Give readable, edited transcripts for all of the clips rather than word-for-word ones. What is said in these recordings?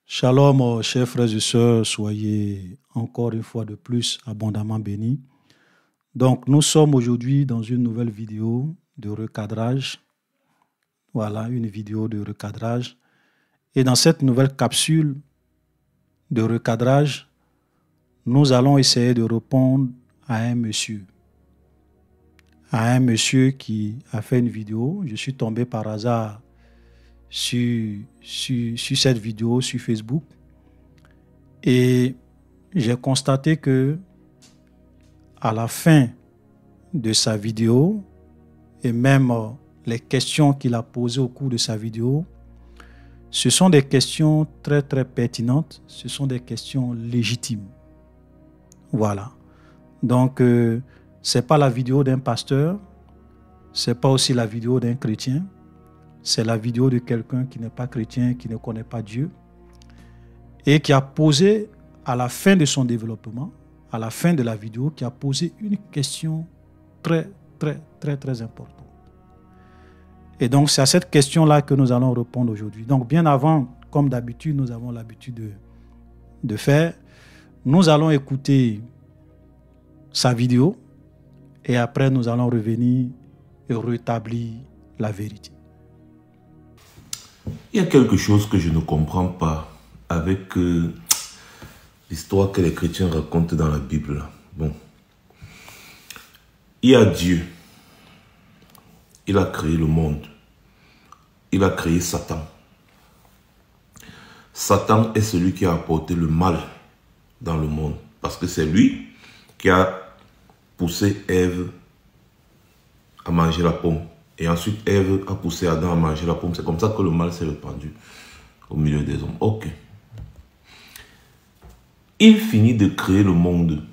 Shalom, chers frères et sœurs, soyez encore une fois de plus abondamment bénis. Donc, nous sommes aujourd'hui dans une nouvelle vidéo de recadrage. Voilà, une vidéo de recadrage. Et dans cette nouvelle capsule de recadrage, nous allons essayer de répondre à un monsieur. Qui a fait une vidéo. Je suis tombé par hasard sur cette vidéo sur Facebook. Et j'ai constaté que à la fin de sa vidéo et même les questions qu'il a posées au cours de sa vidéo, ce sont des questions très très pertinentes, ce sont des questions légitimes. Voilà. Donc, ce n'est pas la vidéo d'un pasteur, ce n'est pas aussi la vidéo d'un chrétien, c'est la vidéo de quelqu'un qui n'est pas chrétien, qui ne connaît pas Dieu et qui a posé à la fin de son développement, à la fin de la vidéo, qui a posé une question très, très, très, très importante. Et donc, c'est à cette question-là que nous allons répondre aujourd'hui. Donc, bien avant, comme d'habitude, nous avons l'habitude de faire, nous allons écouter sa vidéo et après, nous allons revenir et rétablir la vérité. Il y a quelque chose que je ne comprends pas avec l'histoire que les chrétiens racontent dans la Bible. Bon. Il y a Dieu. Il a créé le monde. Il a créé Satan. Satan est celui qui a apporté le mal dans le monde. Parce que c'est lui qui a poussé Ève à manger la pomme. Et ensuite, Ève a poussé Adam à manger la pomme. C'est comme ça que le mal s'est répandu au milieu des hommes. Ok. Il finit de créer le monde.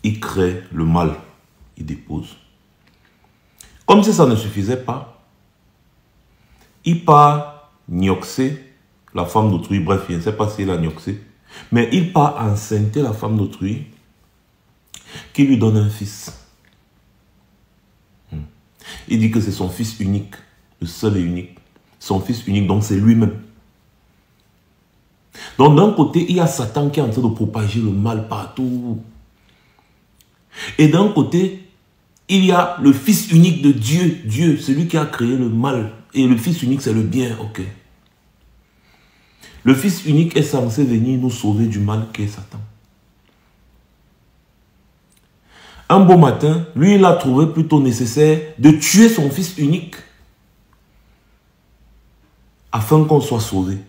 Il crée le mal. Il dépose. Comme si ça ne suffisait pas, il part gnoxer la femme d'autrui. Bref, je ne sais pas s'il a gnoxé. Mais il part enceinter la femme d'autrui qui lui donne un fils. Il dit que c'est son fils unique, le seul et unique. Son fils unique, donc c'est lui-même. Donc d'un côté, il y a Satan qui est en train de propager le mal partout. Et d'un côté, il y a le fils unique de Dieu. Dieu, celui qui a créé le mal. Et le fils unique, c'est le bien, ok. Le fils unique est censé venir nous sauver du mal qu'est Satan. Un beau matin, lui, il a trouvé plutôt nécessaire de tuer son fils unique afin qu'on soit sauvé.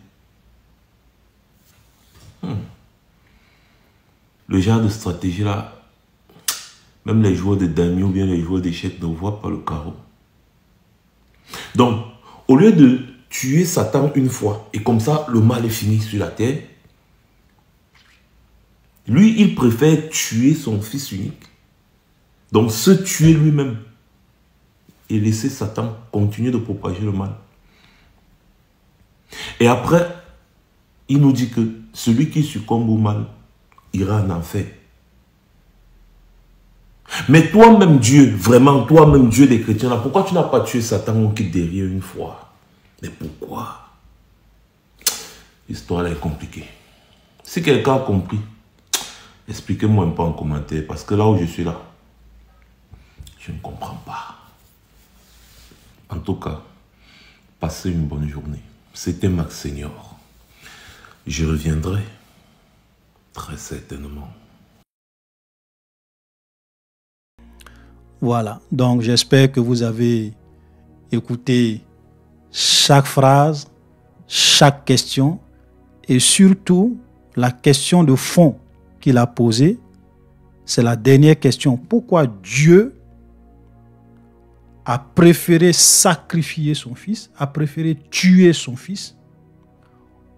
Le genre de stratégie-là, même les joueurs de damier ou bien les joueurs d'échecs ne voient pas le carreau. Donc, au lieu de tuer Satan une fois, et comme ça, le mal est fini sur la terre, lui, il préfère tuer son fils unique. Donc, se tuer lui-même et laisser Satan continuer de propager le mal. Et après, il nous dit que celui qui succombe au mal ira en enfer. Mais toi-même Dieu, vraiment toi-même Dieu des chrétiens, là, pourquoi tu n'as pas tué Satan au quitte derrière une fois? Mais pourquoi? L'histoire est compliquée. Si quelqu'un a compris, expliquez-moi un peu en commentaire, parce que là où je suis là, je ne comprends pas. En tout cas, passez une bonne journée. C'était Max Senior. Je reviendrai très certainement. Voilà, donc j'espère que vous avez écouté chaque phrase, chaque question et surtout la question de fond qu'il a posée. C'est la dernière question. Pourquoi Dieu a préféré sacrifier son fils, a préféré tuer son fils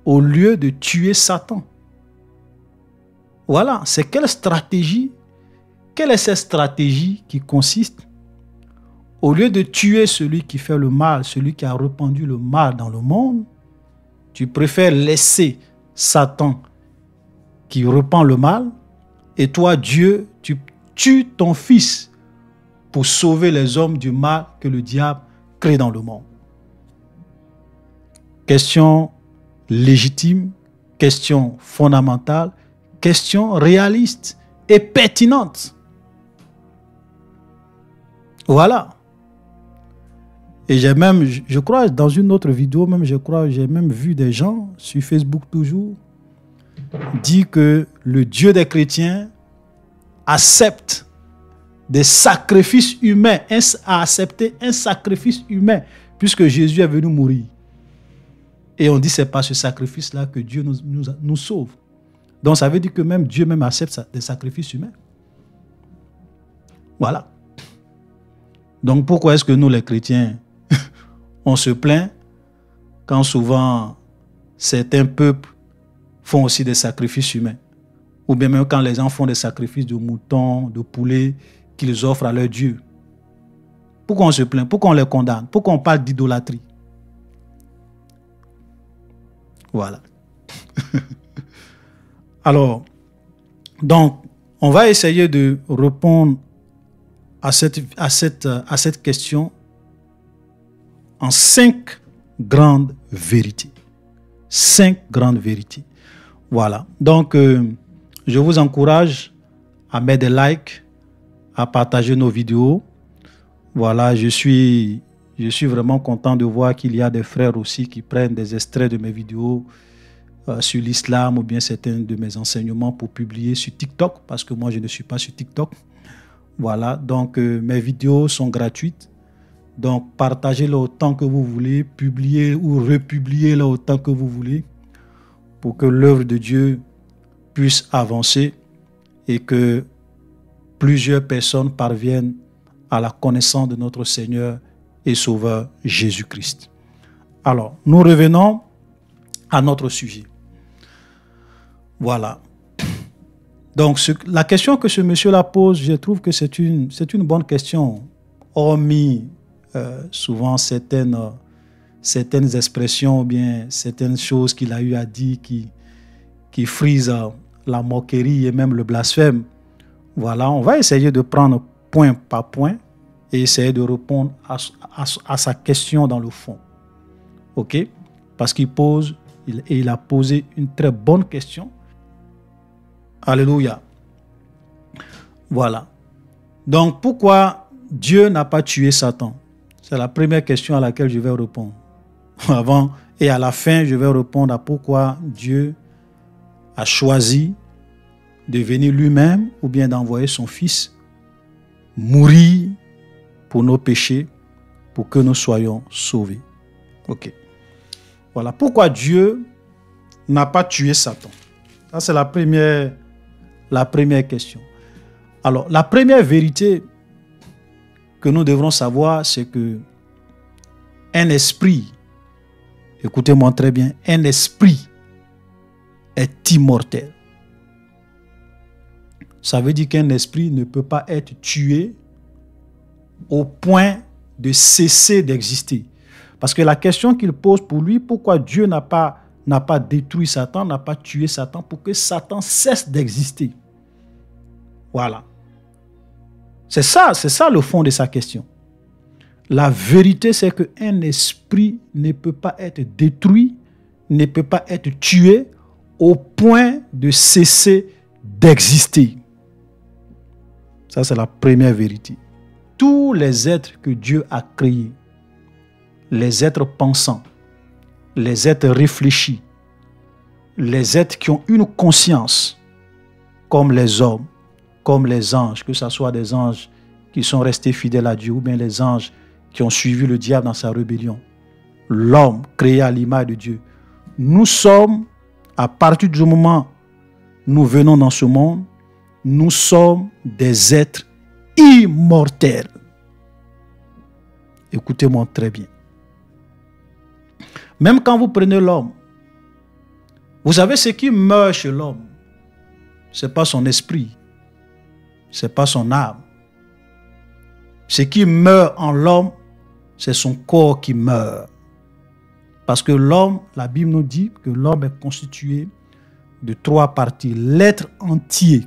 au lieu de tuer Satan? Voilà, c'est quelle stratégie? Quelle est cette stratégie qui consiste, au lieu de tuer celui qui fait le mal, celui qui a répandu le mal dans le monde, tu préfères laisser Satan qui répand le mal et toi, Dieu, tu tues ton fils pour sauver les hommes du mal que le diable crée dans le monde. Question légitime, question fondamentale, question réaliste et pertinente. Voilà. Et j'ai même, je crois, dans une autre vidéo, même, j'ai même vu des gens, sur Facebook toujours, dire que le Dieu des chrétiens accepte des sacrifices humains, a accepté un sacrifice humain, puisque Jésus est venu mourir. Et on dit que ce n'est pas ce sacrifice-là que Dieu nous sauve. Donc ça veut dire que même Dieu même accepte des sacrifices humains. Voilà. Donc pourquoi est-ce que nous les chrétiens, on se plaint quand souvent certains peuples font aussi des sacrifices humains? Ou bien même quand les gens font des sacrifices de moutons, de poulets qu'ils offrent à leur Dieu. Pourquoi on se plaint? Pourquoi on les condamne? Pourquoi on parle d'idolâtrie? Voilà. Alors, donc, on va essayer de répondre à cette question en 5 grandes vérités. 5 grandes vérités. Voilà. Donc, je vous encourage à mettre des likes, à partager nos vidéos. Voilà, je suis vraiment content de voir qu'il y a des frères aussi qui prennent des extraits de mes vidéos sur l'islam ou bien certains de mes enseignements pour publier sur TikTok, parce que moi je ne suis pas sur TikTok. Voilà, donc mes vidéos sont gratuites. Donc partagez-les autant que vous voulez, publiez ou republiez-les autant que vous voulez pour que l'œuvre de Dieu puisse avancer et que plusieurs personnes parviennent à la connaissance de notre Seigneur et Sauveur Jésus-Christ. Alors, nous revenons à notre sujet. Voilà. Donc, la question que ce monsieur-là pose, je trouve que c'est une bonne question, hormis souvent certaines expressions ou bien certaines choses qu'il a eu à dire qui frisent la moquerie et même le blasphème. Voilà, on va essayer de prendre point par point et essayer de répondre à sa question dans le fond. OK? Parce il a posé une très bonne question. Alléluia. Voilà. Donc, pourquoi Dieu n'a pas tué Satan? C'est la première question à laquelle je vais répondre. Et à la fin, je vais répondre à pourquoi Dieu a choisi de venir lui-même ou bien d'envoyer son Fils mourir pour nos péchés, pour que nous soyons sauvés. Ok. Voilà. Pourquoi Dieu n'a pas tué Satan? Ça, c'est la première question. Alors, la première vérité que nous devrons savoir, c'est que un esprit, écoutez-moi très bien, un esprit est immortel. Ça veut dire qu'un esprit ne peut pas être tué au point de cesser d'exister. Parce que la question qu'il pose pour lui, pourquoi Dieu n'a pas détruit Satan, n'a pas tué Satan, pour que Satan cesse d'exister. Voilà. C'est ça le fond de sa question. La vérité, c'est qu'un esprit ne peut pas être détruit, ne peut pas être tué au point de cesser d'exister. Ça, c'est la première vérité. Tous les êtres que Dieu a créés, les êtres pensants, les êtres réfléchis, les êtres qui ont une conscience, comme les hommes, comme les anges, que ce soit des anges qui sont restés fidèles à Dieu ou bien les anges qui ont suivi le diable dans sa rébellion. L'homme créé à l'image de Dieu. Nous sommes, à partir du moment où nous venons dans ce monde, nous sommes des êtres immortels. Écoutez-moi très bien. Même quand vous prenez l'homme, vous savez ce qui meurt chez l'homme, ce n'est pas son esprit, ce n'est pas son âme. Ce qui meurt en l'homme, c'est son corps qui meurt. Parce que l'homme, la Bible nous dit que l'homme est constitué de 3 parties. L'être entier,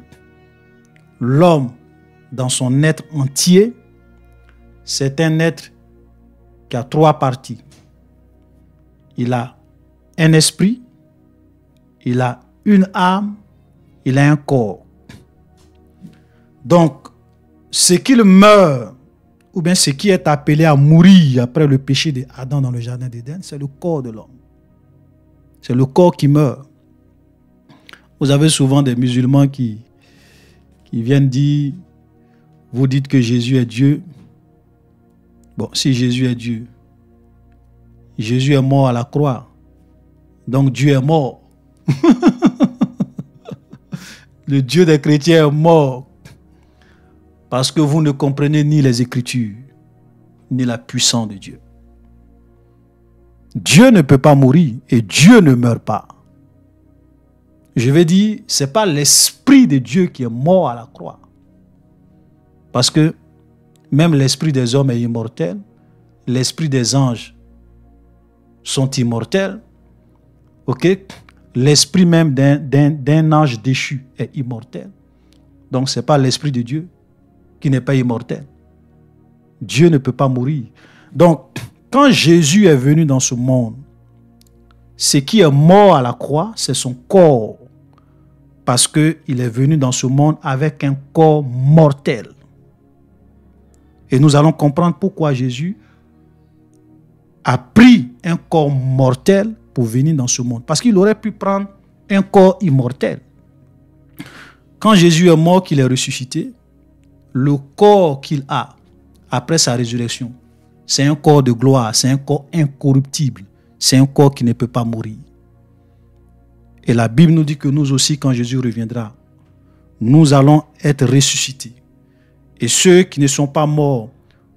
l'homme dans son être entier, c'est un être qui a 3 parties. Il a un esprit, il a une âme, il a un corps. Donc, ce qu'il meurt, ou bien ce qui est appelé à mourir après le péché d'Adam dans le jardin d'Éden, c'est le corps de l'homme. C'est le corps qui meurt. Vous avez souvent des musulmans qui viennent dire, vous dites que Jésus est Dieu. Bon, si Jésus est Dieu, Jésus est mort à la croix. Donc Dieu est mort. Le Dieu des chrétiens est mort. Parce que vous ne comprenez ni les Écritures, ni la puissance de Dieu. Dieu ne peut pas mourir et Dieu ne meurt pas. Je vais dire, ce n'est pas l'Esprit de Dieu qui est mort à la croix. Parce que même l'Esprit des hommes est immortel, l'Esprit des anges sont immortels. Ok? L'Esprit même d'un ange déchu est immortel. Donc ce n'est pas l'Esprit de Dieu qui n'est pas immortel. Dieu ne peut pas mourir. Donc, quand Jésus est venu dans ce monde, ce qui est mort à la croix, c'est son corps. Parce qu'il est venu dans ce monde avec un corps mortel. Et nous allons comprendre pourquoi Jésus a pris un corps mortel pour venir dans ce monde. Parce qu'il aurait pu prendre un corps immortel. Quand Jésus est mort, qu'il est ressuscité, le corps qu'il a après sa résurrection, c'est un corps de gloire, c'est un corps incorruptible, c'est un corps qui ne peut pas mourir. Et la Bible nous dit que nous aussi, quand Jésus reviendra, nous allons être ressuscités. Et ceux qui ne sont pas morts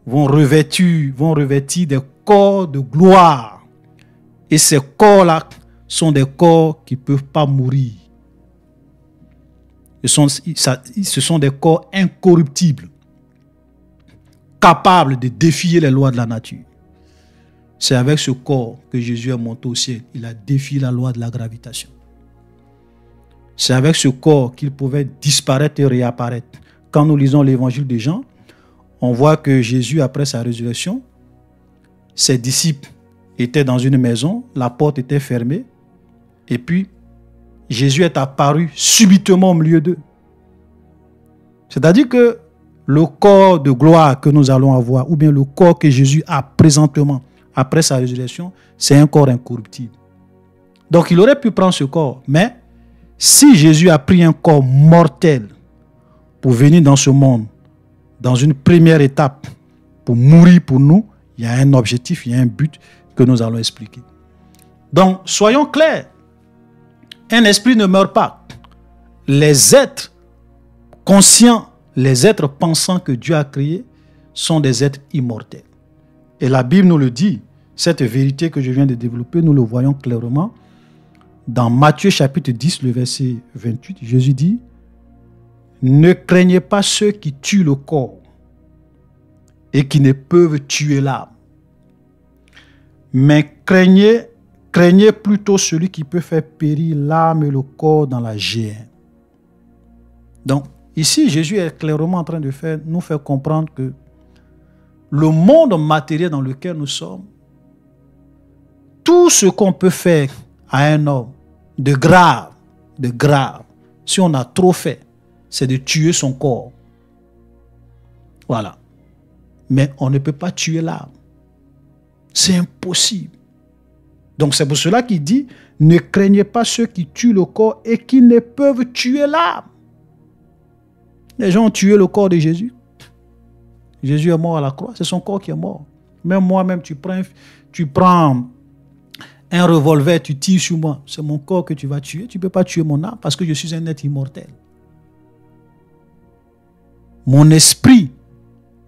vont revêtir des corps de gloire. Et ces corps-là sont des corps qui ne peuvent pas mourir. Ce sont des corps incorruptibles, capables de défier les lois de la nature. C'est avec ce corps que Jésus est monté au ciel. Il a défié la loi de la gravitation. C'est avec ce corps qu'il pouvait disparaître et réapparaître. Quand nous lisons l'évangile de Jean, on voit que Jésus, après sa résurrection, ses disciples étaient dans une maison, la porte était fermée, et puis Jésus est apparu subitement au milieu d'eux. C'est-à-dire que le corps de gloire que nous allons avoir, ou bien le corps que Jésus a présentement après sa résurrection, c'est un corps incorruptible. Donc il aurait pu prendre ce corps, mais si Jésus a pris un corps mortel pour venir dans ce monde, dans une première étape, pour mourir pour nous, il y a un objectif, il y a un but que nous allons expliquer. Donc, soyons clairs. Un esprit ne meurt pas. Les êtres conscients, les êtres pensants que Dieu a créés sont des êtres immortels. Et la Bible nous le dit. Cette vérité que je viens de développer, nous le voyons clairement. Dans Matthieu chapitre 10, le verset 28, Jésus dit: ne craignez pas ceux qui tuent le corps et qui ne peuvent tuer l'âme. Mais craignez plutôt celui qui peut faire périr l'âme et le corps dans la géhenne. Donc, ici, Jésus est clairement en train de nous faire comprendre que le monde matériel dans lequel nous sommes, tout ce qu'on peut faire à un homme de grave, si on a trop fait, c'est de tuer son corps. Voilà. Mais on ne peut pas tuer l'âme. C'est impossible. Donc c'est pour cela qu'il dit: ne craignez pas ceux qui tuent le corps et qui ne peuvent tuer l'âme. Les gens ont tué le corps de Jésus. Jésus est mort à la croix, c'est son corps qui est mort. Même moi-même, tu prends un revolver, tu tires sur moi, c'est mon corps que tu vas tuer. Tu ne peux pas tuer mon âme parce que je suis un être immortel. Mon esprit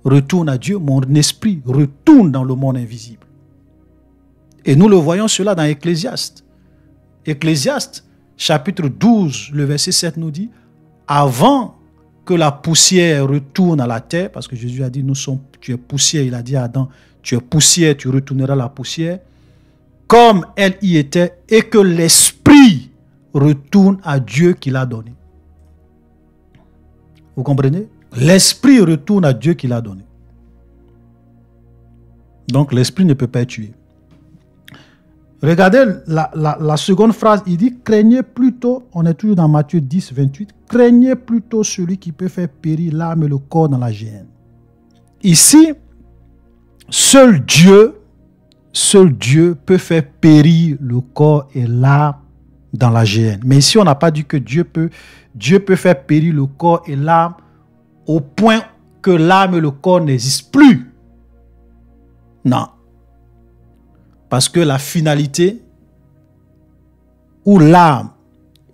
retourne à Dieu, mon esprit retourne dans le monde invisible. Et nous le voyons cela dans Ecclésiaste. Ecclésiaste, chapitre 12, le verset 7 nous dit: avant que la poussière retourne à la terre, parce que Jésus a dit, tu es poussière, il a dit à Adam, tu es poussière, tu retourneras à la poussière, comme elle y était, et que l'esprit retourne à Dieu qui l'a donné. Vous comprenez? L'esprit retourne à Dieu qui l'a donné. Donc l'esprit ne peut pas être tué. Regardez la seconde phrase, il dit, craignez plutôt, on est toujours dans Matthieu 10, 28, craignez plutôt celui qui peut faire périr l'âme et le corps dans la géhenne. Ici, seul Dieu peut faire périr le corps et l'âme dans la géhenne. Mais ici, on n'a pas dit que Dieu peut faire périr le corps et l'âme au point que l'âme et le corps n'existent plus. Non. Parce que la finalité où l'âme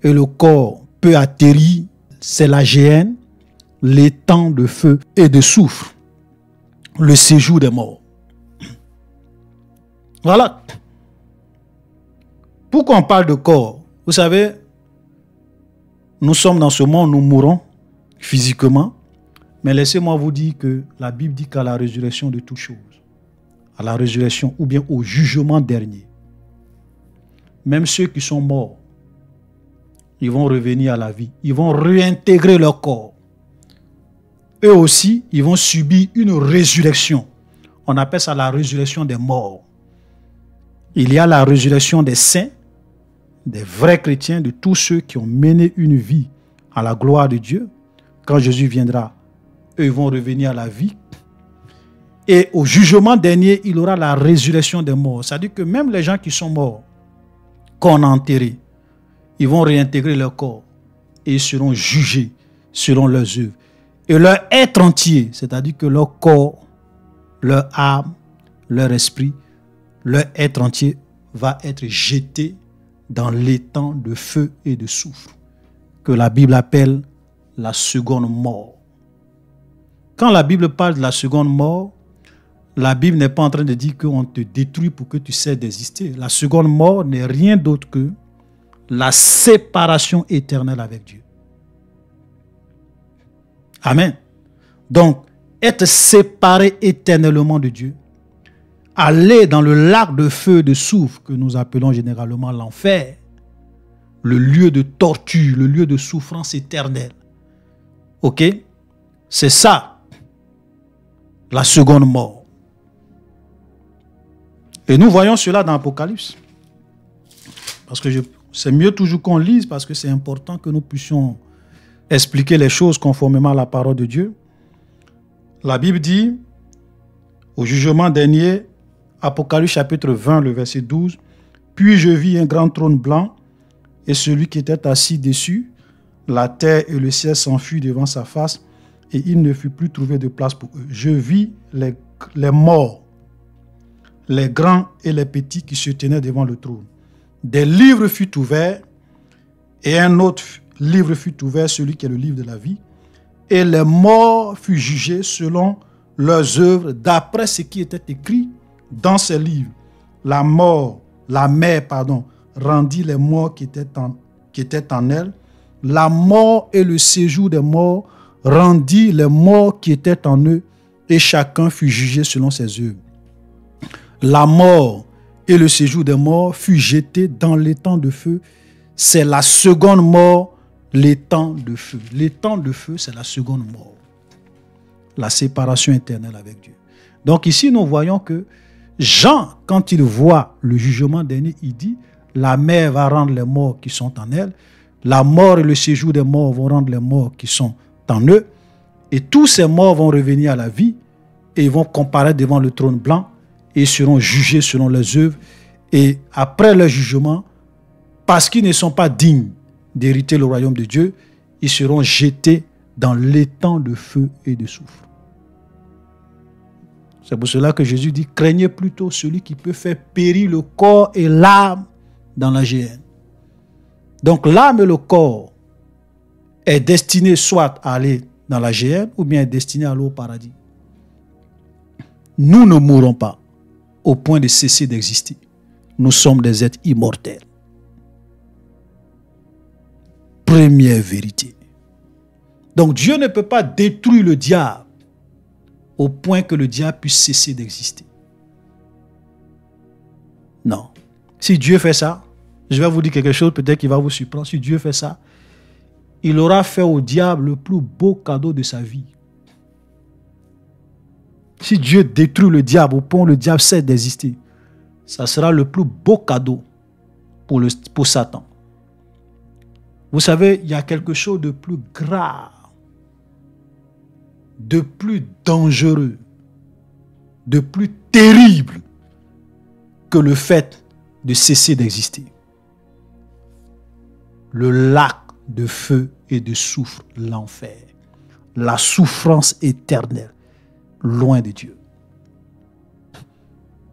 et le corps peuvent atterrir, c'est la géhenne, les temps de feu et de soufre, le séjour des morts. Voilà. Pourquoi on parle de corps? Vous savez, nous sommes dans ce monde, nous mourrons physiquement, mais laissez-moi vous dire que la Bible dit qu'à la résurrection de toutes choses, à la résurrection ou bien au jugement dernier, même ceux qui sont morts, ils vont revenir à la vie, ils vont réintégrer leur corps. Eux aussi, ils vont subir une résurrection. On appelle ça la résurrection des morts. Il y a la résurrection des saints, des vrais chrétiens, de tous ceux qui ont mené une vie à la gloire de Dieu. Quand Jésus viendra, eux ils vont revenir à la vie. Et au jugement dernier, il y aura la résurrection des morts. C'est-à-dire que même les gens qui sont morts, qu'on a enterrés, ils vont réintégrer leur corps et ils seront jugés selon leurs œuvres. Et leur être entier, c'est-à-dire que leur corps, leur âme, leur esprit, leur être entier va être jeté dans l'étang de feu et de soufre, que la Bible appelle la seconde mort. Quand la Bible parle de la seconde mort, la Bible n'est pas en train de dire qu'on te détruit pour que tu cesses d'exister. La seconde mort n'est rien d'autre que la séparation éternelle avec Dieu. Amen. Donc, être séparé éternellement de Dieu, aller dans le lac de feu et de soufre que nous appelons généralement l'enfer, le lieu de torture, le lieu de souffrance éternelle. Ok? C'est ça, la seconde mort. Et nous voyons cela dans l'Apocalypse. Parce que c'est mieux toujours qu'on lise, parce que c'est important que nous puissions expliquer les choses conformément à la parole de Dieu. La Bible dit, au jugement dernier, Apocalypse chapitre 20, le verset 12, « Puis je vis un grand trône blanc, et celui qui était assis dessus, la terre et le ciel s'enfuient devant sa face, et il ne fut plus trouvé de place pour eux. Je vis les morts, les grands et les petits qui se tenaient devant le trône. Des livres furent ouverts, et un autre livre fut ouvert, celui qui est le livre de la vie, et les morts furent jugés selon leurs œuvres, d'après ce qui était écrit dans ces livres. La mer, rendit les morts qui étaient en elle. La mort et le séjour des morts rendit les morts qui étaient en eux, et chacun fut jugé selon ses œuvres. La mort et le séjour des morts fut jeté dans l'étang de feu. C'est la seconde mort, l'étang de feu. L'étang de feu, c'est la seconde mort. La séparation éternelle avec Dieu. Donc ici, nous voyons que Jean, quand il voit le jugement dernier, il dit, la mer va rendre les morts qui sont en elle. La mort et le séjour des morts vont rendre les morts qui sont en eux. Et tous ces morts vont revenir à la vie et ils vont comparaître devant le trône blanc et seront jugés selon leurs œuvres. Et après leur jugement, parce qu'ils ne sont pas dignes d'hériter le royaume de Dieu, ils seront jetés dans l'étang de feu et de soufre. C'est pour cela que Jésus dit, craignez plutôt celui qui peut faire périr le corps et l'âme dans la géhenne. Donc l'âme et le corps est destiné soit à aller dans la géhenne ou bien est destiné à aller au paradis. Nous ne mourrons pas au point de cesser d'exister. Nous sommes des êtres immortels. Première vérité. Donc Dieu ne peut pas détruire le diable au point que le diable puisse cesser d'exister. Non. Si Dieu fait ça, je vais vous dire quelque chose, peut-être qu'il va vous surprendre. Si Dieu fait ça, il aura fait au diable le plus beau cadeau de sa vie. Si Dieu détruit le diable au point où le diable cesse d'exister, ça sera le plus beau cadeau pour Satan. Vous savez, il y a quelque chose de plus grave, de plus dangereux, de plus terrible que le fait de cesser d'exister. Le lac de feu et de soufre, l'enfer. La souffrance éternelle, loin de Dieu.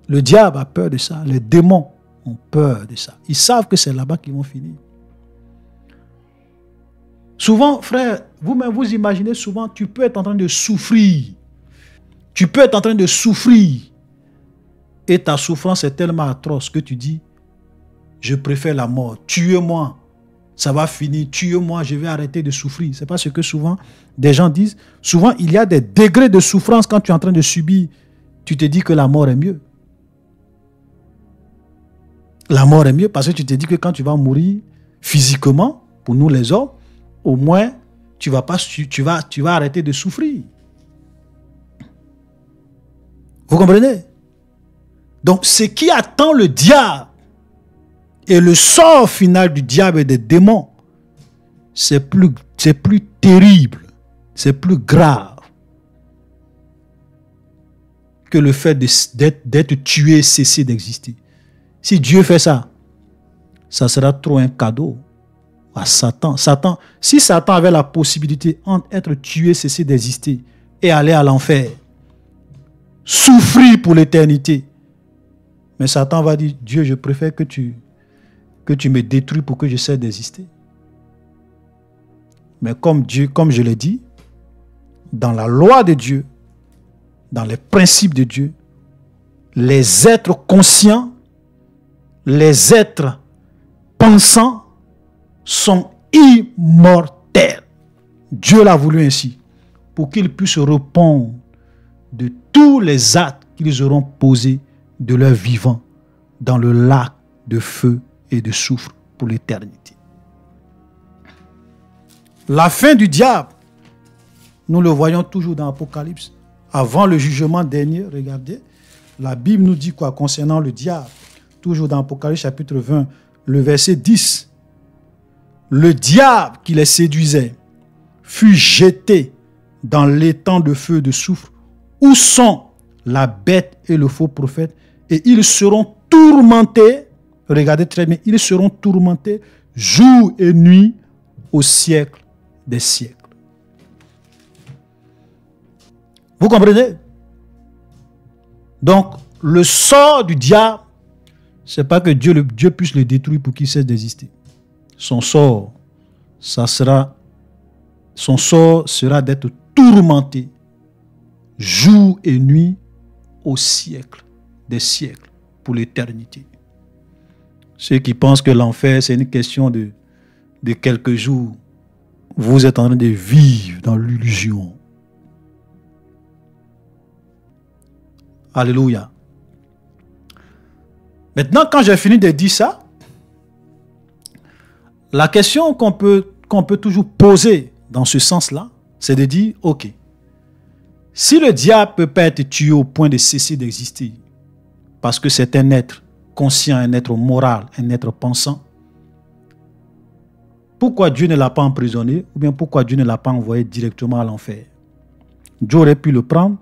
Le diable a peur de ça. Les démons ont peur de ça. Ils savent que c'est là-bas qu'ils vont finir. Souvent, frère, vous-même, vous imaginez souvent, tu peux être en train de souffrir. Tu peux être en train de souffrir. Et ta souffrance est tellement atroce que tu dis, je préfère la mort. Tuez-moi. Ça va finir. Tuez-moi, je vais arrêter de souffrir. C'est pas ce que souvent des gens disent. Souvent, il y a des degrés de souffrance quand tu es en train de subir. Tu te dis que la mort est mieux. La mort est mieux parce que tu te dis que quand tu vas mourir physiquement, pour nous les hommes, au moins, tu vas arrêter de souffrir. Vous comprenez? Donc, ce qui attend le diable et le sort final du diable et des démons, c'est plus terrible, c'est plus grave que le fait d'être tué, cesser d'exister. Si Dieu fait ça, ça sera trop un cadeau à Satan. Si Satan avait la possibilité entre être tué, cesser d'exister et aller à l'enfer, souffrir pour l'éternité, mais Satan va dire, Dieu, je préfère que tu me détruis pour que je cesse d'exister. Mais comme je l'ai dit, dans la loi de Dieu, dans les principes de Dieu, les êtres conscients, les êtres pensants sont immortels. Dieu l'a voulu ainsi, pour qu'ils puissent répondre de tous les actes qu'ils auront posés de leur vivant dans le lac de feu et de soufre pour l'éternité. La fin du diable, nous le voyons toujours dans l'Apocalypse. Avant le jugement dernier, regardez, la Bible nous dit quoi concernant le diable? Toujours dans l'Apocalypse chapitre 20, le verset 10. Le diable qui les séduisait fut jeté dans l'étang de feu et de soufre, où sont la bête et le faux prophète, et ils seront tourmentés, regardez très bien, ils seront tourmentés jour et nuit au siècle des siècles. Vous comprenez? Donc, le sort du diable, ce n'est pas que Dieu puisse le détruire pour qu'il cesse d'exister. Son sort sera d'être tourmenté jour et nuit au siècle des siècles, pour l'éternité. Ceux qui pensent que l'enfer, c'est une question de quelques jours, vous êtes en train de vivre dans l'illusion. Alléluia. Maintenant, quand j'ai fini de dire ça, la question qu'on peut toujours poser dans ce sens-là, c'est de dire, ok, si le diable ne peut pas être tué au point de cesser d'exister, parce que c'est un être conscient, un être moral, un être pensant, pourquoi Dieu ne l'a pas emprisonné, ou bien pourquoi Dieu ne l'a pas envoyé directement à l'enfer? Dieu aurait pu le prendre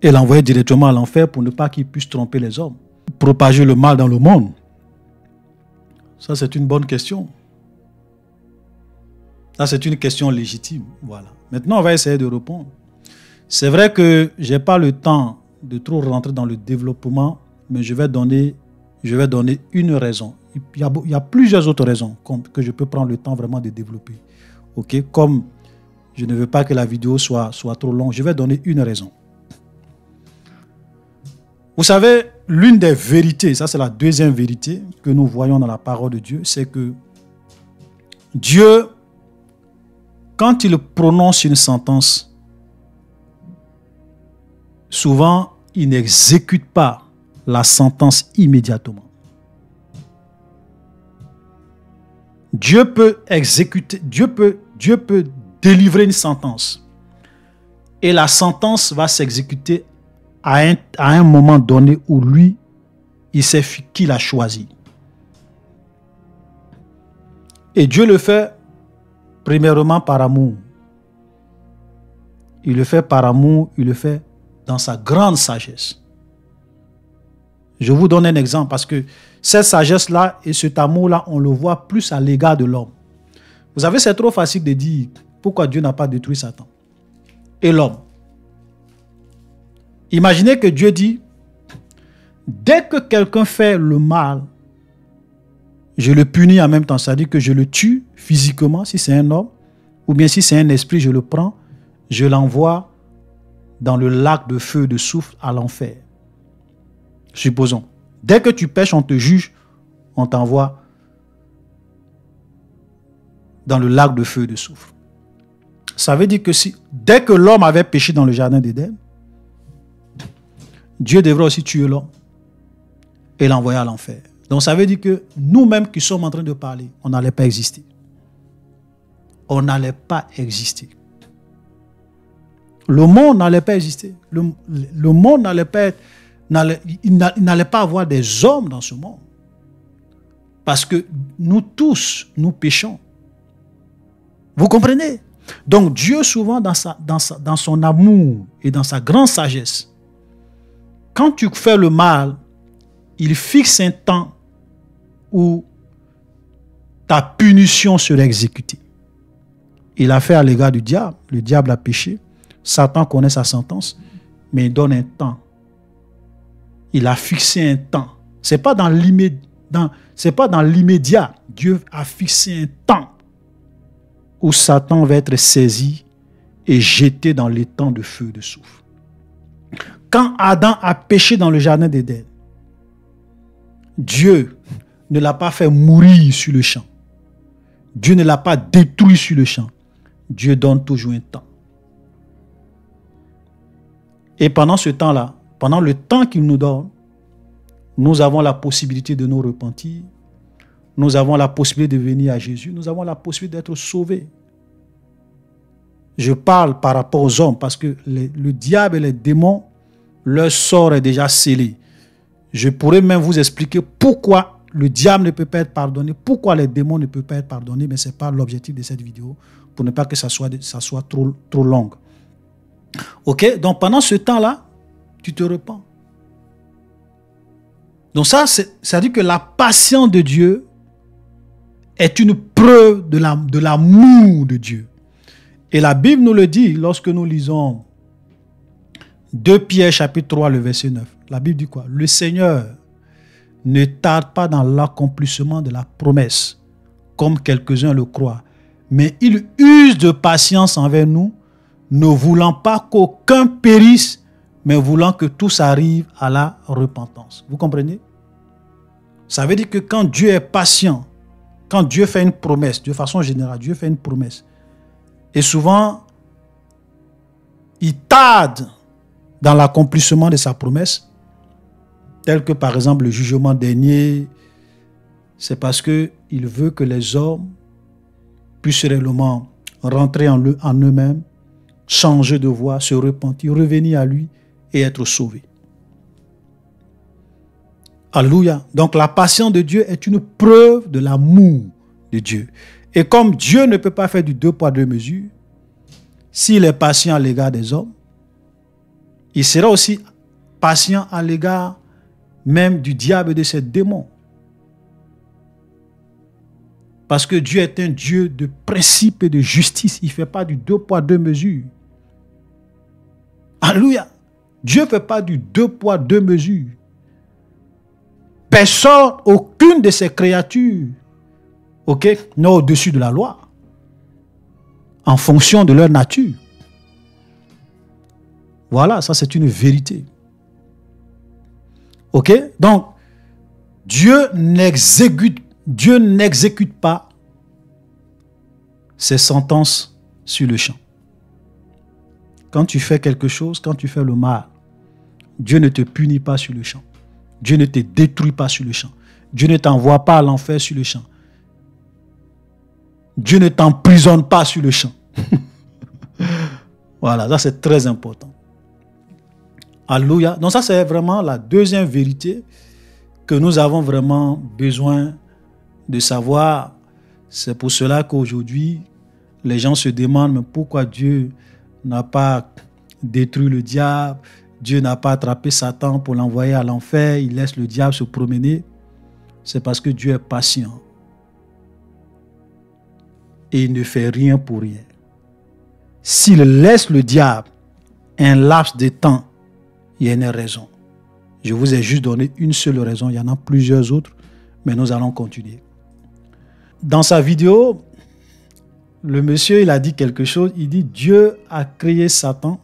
et l'envoyer directement à l'enfer pour ne pas qu'il puisse tromper les hommes, propager le mal dans le monde. Ça, c'est une bonne question. Ça, c'est une question légitime. Voilà. Maintenant, on va essayer de répondre. C'est vrai que je n'ai pas le temps de trop rentrer dans le développement, mais je vais donner une raison. Il y a plusieurs autres raisons que je peux prendre le temps vraiment de développer. Okay? Comme je ne veux pas que la vidéo soit trop longue, je vais donner une raison. Vous savez, l'une des vérités, ça c'est la deuxième vérité que nous voyons dans la parole de Dieu, c'est que Dieu, quand il prononce une sentence, souvent il n'exécute pas la sentence immédiatement. Dieu peut exécuter, Dieu peut délivrer une sentence et la sentence va s'exécuter à un moment donné où lui, Il sait qui l'a choisi. Et Dieu le fait premièrement par amour. Il le fait par amour, il le fait dans sa grande sagesse. Je vous donne un exemple parce que cette sagesse-là et cet amour-là, on le voit plus à l'égard de l'homme. Vous savez, c'est trop facile de dire pourquoi Dieu n'a pas détruit Satan et l'homme. Imaginez que Dieu dit, dès que quelqu'un fait le mal, je le punis en même temps, c'est-à-dire que je le tue physiquement si c'est un homme, ou bien si c'est un esprit, je le prends, je l'envoie dans le lac de feu, de soufre à l'enfer. Supposons. Dès que tu pèches, on te juge, on t'envoie dans le lac de feu et de soufre. Ça veut dire que dès que l'homme avait péché dans le jardin d'Éden, Dieu devrait aussi tuer l'homme et l'envoyer à l'enfer. Donc ça veut dire que nous-mêmes qui sommes en train de parler, on n'allait pas exister. On n'allait pas exister. Le monde n'allait pas exister. Le monde n'allait pas être... Il n'allait pas avoir des hommes dans ce monde. Parce que nous tous, nous péchons. Vous comprenez? Donc Dieu, souvent, dans son amour et dans sa grande sagesse, quand tu fais le mal, il fixe un temps où ta punition sera exécutée. Il a fait à l'égard du diable. Le diable a péché. Satan connaît sa sentence, mais il donne un temps. Il a fixé un temps. Ce n'est pas dans l'immédiat. Dieu a fixé un temps où Satan va être saisi et jeté dans l'étang de feu de soufre. Quand Adam a péché dans le jardin d'Éden, Dieu ne l'a pas fait mourir sur le champ. Dieu ne l'a pas détruit sur le champ. Dieu donne toujours un temps. Et pendant ce temps-là, pendant le temps qu'il nous donne, nous avons la possibilité de nous repentir. Nous avons la possibilité de venir à Jésus. Nous avons la possibilité d'être sauvés. Je parle par rapport aux hommes parce que le diable et les démons, leur sort est déjà scellé. Je pourrais même vous expliquer pourquoi le diable ne peut pas être pardonné, pourquoi les démons ne peuvent pas être pardonnés, mais ce n'est pas l'objectif de cette vidéo, pour ne pas que ça soit trop long. Ok? Donc pendant ce temps-là, tu te repens. Donc ça veut dire que la patience de Dieu est une preuve de l'amour de Dieu. Et la Bible nous le dit lorsque nous lisons 2 Pierre chapitre 3, le verset 9. La Bible dit quoi? Le Seigneur ne tarde pas dans l'accomplissement de la promesse, comme quelques-uns le croient, mais il use de patience envers nous, ne voulant pas qu'aucun périsse, mais voulant que tous arrivent à la repentance. Vous comprenez? Ça veut dire que quand Dieu est patient, quand Dieu fait une promesse, de façon générale, Dieu fait une promesse, et souvent, il tarde dans l'accomplissement de sa promesse, tel que par exemple le jugement dernier, c'est parce qu'il veut que les hommes puissent réellement rentrer en eux-mêmes, changer de voie, se repentir, revenir à lui et être sauvés. Alléluia. Donc la patience de Dieu est une preuve de l'amour de Dieu. Et comme Dieu ne peut pas faire du 2 poids 2 mesures, s'il est patient à l'égard des hommes, il sera aussi patient à l'égard même du diable et de ses démons. Parce que Dieu est un Dieu de principe et de justice. Il ne fait pas du 2 poids 2 mesures. Alléluia. Dieu ne fait pas du 2 poids 2 mesures. Personne, aucune de ces créatures, n'est au-dessus de la loi. En fonction de leur nature. Voilà, ça c'est une vérité. Ok? Donc, Dieu n'exécute pas ses sentences sur le champ. Quand tu fais quelque chose, quand tu fais le mal, Dieu ne te punit pas sur le champ. Dieu ne te détruit pas sur le champ. Dieu ne t'envoie pas à l'enfer sur le champ. Dieu ne t'emprisonne pas sur le champ. Voilà, ça c'est très important. Alléluia. Donc ça c'est vraiment la deuxième vérité que nous avons vraiment besoin de savoir. C'est pour cela qu'aujourd'hui, les gens se demandent mais pourquoi Dieu n'a pas détruit le diable, Dieu n'a pas attrapé Satan pour l'envoyer à l'enfer, il laisse le diable se promener. C'est parce que Dieu est patient. Et il ne fait rien pour rien. S'il laisse le diable un laps de temps, il y a une raison. Je vous ai juste donné une seule raison, il y en a plusieurs autres, mais nous allons continuer. Dans sa vidéo, le monsieur, il a dit quelque chose. Il dit Dieu a créé Satan.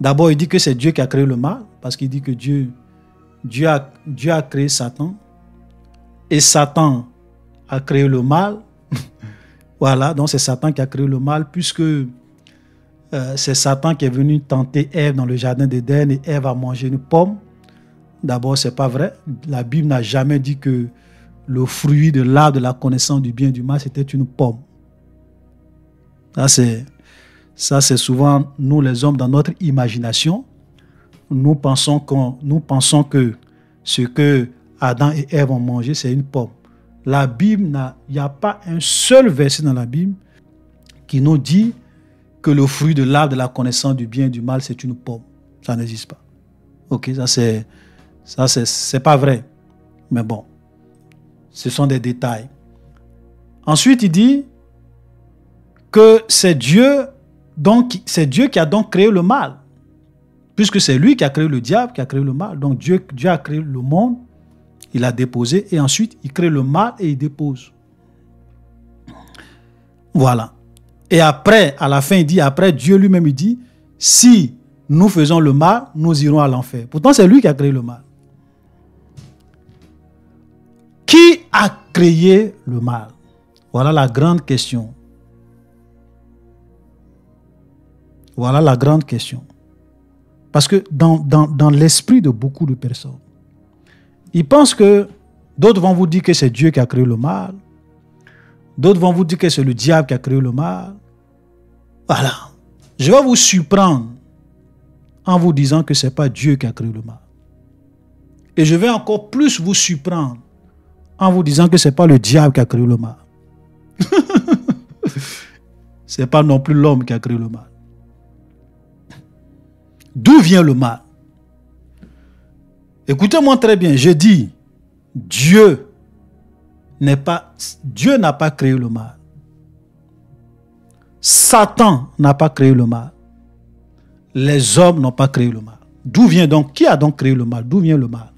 D'abord, il dit que c'est Dieu qui a créé le mal, parce qu'il dit que Dieu a créé Satan. Et Satan a créé le mal. Voilà, donc c'est Satan qui a créé le mal, puisque c'est Satan qui est venu tenter Ève dans le jardin d'Éden et Ève a mangé une pomme. D'abord, ce n'est pas vrai. La Bible n'a jamais dit que le fruit de l'arbre de la connaissance du bien et du mal, c'était une pomme. Ça, c'est souvent nous les hommes dans notre imagination. Nous pensons que ce que Adam et Ève ont mangé, c'est une pomme. La Bible, il n'y a pas un seul verset dans la Bible qui nous dit que le fruit de l'arbre de la connaissance du bien et du mal, c'est une pomme. Ça n'existe pas. Ok, ça c'est pas vrai. Mais bon, ce sont des détails. Ensuite, il dit que c'est Dieu qui a donc créé le mal. Puisque c'est lui qui a créé le diable, qui a créé le mal. Donc Dieu a créé le monde, il a déposé, et ensuite il crée le mal et il dépose. Voilà. Et après, à la fin, il dit, après Dieu lui-même, il dit, si nous faisons le mal, nous irons à l'enfer. Pourtant, c'est lui qui a créé le mal. Qui a créé le mal? Voilà la grande question. Voilà la grande question. Parce que dans l'esprit de beaucoup de personnes, ils pensent que d'autres vont vous dire que c'est Dieu qui a créé le mal. D'autres vont vous dire que c'est le diable qui a créé le mal. Voilà. Je vais vous surprendre en vous disant que ce n'est pas Dieu qui a créé le mal. Et je vais encore plus vous surprendre en vous disant que ce n'est pas le diable qui a créé le mal. Ce n'est pas non plus l'homme qui a créé le mal. D'où vient le mal? Écoutez-moi très bien, je dis, Dieu n'a pas créé le mal. Satan n'a pas créé le mal. Les hommes n'ont pas créé le mal. D'où vient donc, qui a donc créé le mal? D'où vient le mal?